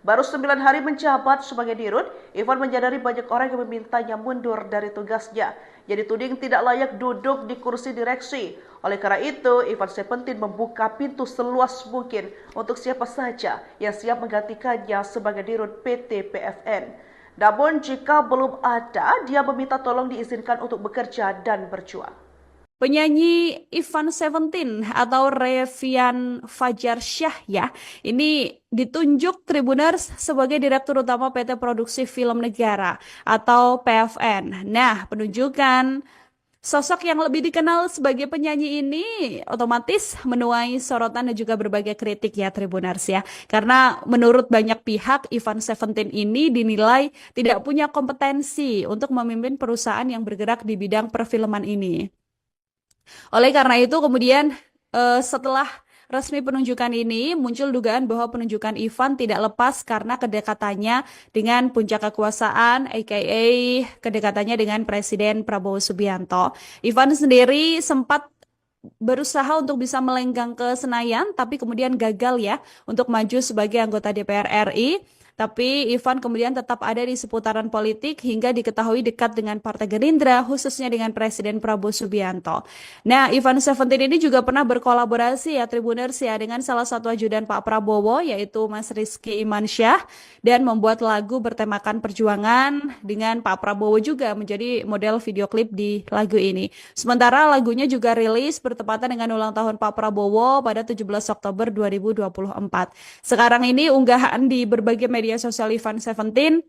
Baru 9 hari menjabat sebagai Dirut, Evan menyadari banyak orang yang memintanya mundur dari tugasnya. Yang dituding tidak layak duduk di kursi direksi. Oleh karena itu, Evan Seventeen membuka pintu seluas mungkin untuk siapa saja yang siap menggantikannya sebagai Dirut PT PFN. Namun jika belum ada, dia meminta tolong diizinkan untuk bekerja dan berjuang. Penyanyi Evan Seventeen atau Revian Fajarsyah ya, ini ditunjuk Tribuners sebagai Direktur Utama PT Produksi Film Negara atau PFN. Nah, penunjukan sosok yang lebih dikenal sebagai penyanyi ini otomatis menuai sorotan dan juga berbagai kritik ya Tribuners ya. Karena menurut banyak pihak Evan Seventeen ini dinilai tidak punya kompetensi untuk memimpin perusahaan yang bergerak di bidang perfilman ini. Oleh karena itu kemudian setelah resmi penunjukan ini muncul dugaan bahwa penunjukan Evan tidak lepas karena kedekatannya dengan puncak kekuasaan aka kedekatannya dengan Presiden Prabowo Subianto. Evan sendiri sempat berusaha untuk bisa melenggang ke Senayan tapi kemudian gagal ya untuk maju sebagai anggota DPR RI. Tapi Evan kemudian tetap ada di seputaran politik hingga diketahui dekat dengan Partai Gerindra, khususnya dengan Presiden Prabowo Subianto. Nah, Evan Seventeen ini juga pernah berkolaborasi ya Tribuners ya dengan salah satu ajudan Pak Prabowo yaitu Mas Rizky Imansyah dan membuat lagu bertemakan perjuangan dengan Pak Prabowo juga menjadi model video klip di lagu ini. Sementara lagunya juga rilis bertepatan dengan ulang tahun Pak Prabowo pada 17 Oktober 2024. Sekarang ini unggahan di berbagai media sosial Evan Seventeen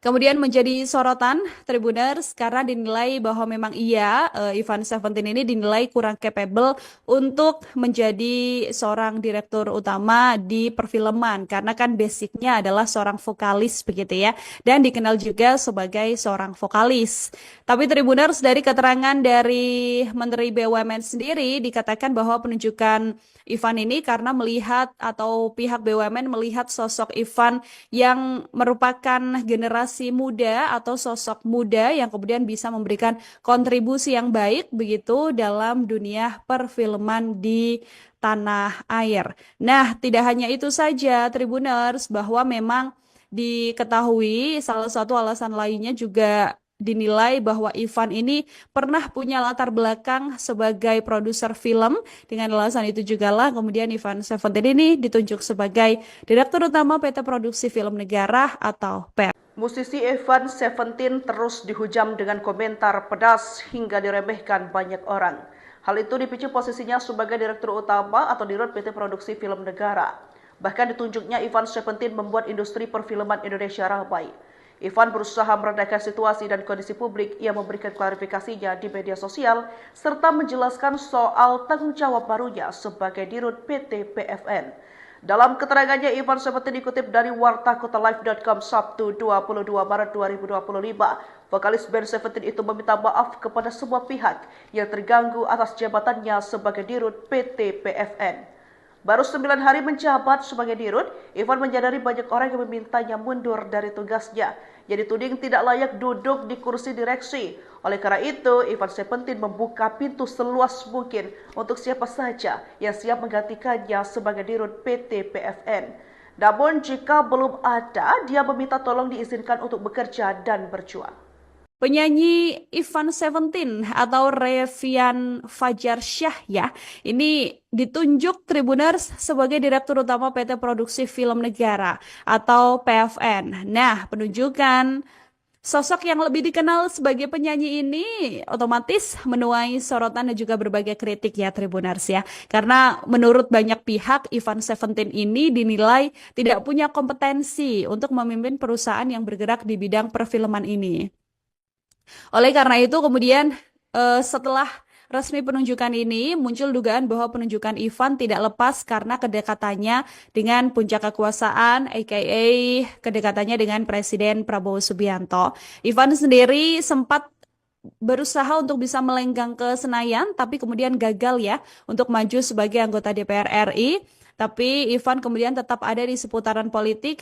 kemudian menjadi sorotan Tribuners karena dinilai bahwa memang Evan Seventeen ini dinilai kurang capable untuk menjadi seorang direktur utama di perfilman karena kan basicnya adalah seorang vokalis begitu ya dan dikenal juga sebagai seorang vokalis. Tapi Tribuners dari keterangan dari Menteri BUMN sendiri dikatakan bahwa penunjukan Evan ini karena melihat atau pihak BUMN melihat sosok Evan yang merupakan generasi muda atau sosok muda yang kemudian bisa memberikan kontribusi yang baik begitu dalam dunia perfilman di tanah air. Nah, tidak hanya itu saja Tribuners bahwa memang diketahui salah satu alasan lainnya juga dinilai bahwa Evan ini pernah punya latar belakang sebagai produser film. Dengan alasan itu juga lah kemudian Evan Seventeen ini ditunjuk sebagai Direktur Utama PT Produksi Film Negara atau PPN. Musisi Evan Seventeen terus dihujam dengan komentar pedas hingga diremehkan banyak orang. Hal itu dipicu posisinya sebagai Direktur Utama atau Dirut PT Produksi Film Negara. Bahkan ditunjuknya Evan Seventeen membuat industri perfilman Indonesia ramai. Evan berusaha meredakan situasi dan kondisi publik. Ia memberikan klarifikasinya di media sosial serta menjelaskan soal tanggung jawab barunya sebagai Dirut PT PFN. Dalam keterangannya, Evan Seventeen dikutip dari wartakotalive.com Sabtu 22 Maret 2025. Vokalis band Seventeen itu meminta maaf kepada semua pihak yang terganggu atas jabatannya sebagai Dirut PT PFN. Baru 9 hari menjabat sebagai Dirut, Evan menyadari banyak orang yang memintanya mundur dari tugasnya. Yang dituding tidak layak duduk di kursi direksi. Oleh karena itu, Evan Seventeen membuka pintu seluas mungkin untuk siapa saja yang siap menggantikannya sebagai Dirut PT PFN. Namun jika belum ada, dia meminta tolong diizinkan untuk bekerja dan berjuang. Penyanyi Evan Seventeen atau Revian Fajarsyah ya, ini ditunjuk Tribuners sebagai Direktur Utama PT Produksi Film Negara atau PFN. Nah, penunjukan sosok yang lebih dikenal sebagai penyanyi ini otomatis menuai sorotan dan juga berbagai kritik ya Tribuners ya. Karena menurut banyak pihak Evan Seventeen ini dinilai tidak punya kompetensi untuk memimpin perusahaan yang bergerak di bidang perfilman ini. Oleh karena itu kemudian setelah resmi penunjukan ini muncul dugaan bahwa penunjukan Ivan tidak lepas karena kedekatannya dengan puncak kekuasaan, aka kedekatannya dengan Presiden Prabowo Subianto. Ivan sendiri sempat berusaha untuk bisa melenggang ke Senayan, tapi kemudian gagal ya untuk maju sebagai anggota DPR RI. Tapi Ivan kemudian tetap ada di seputaran politik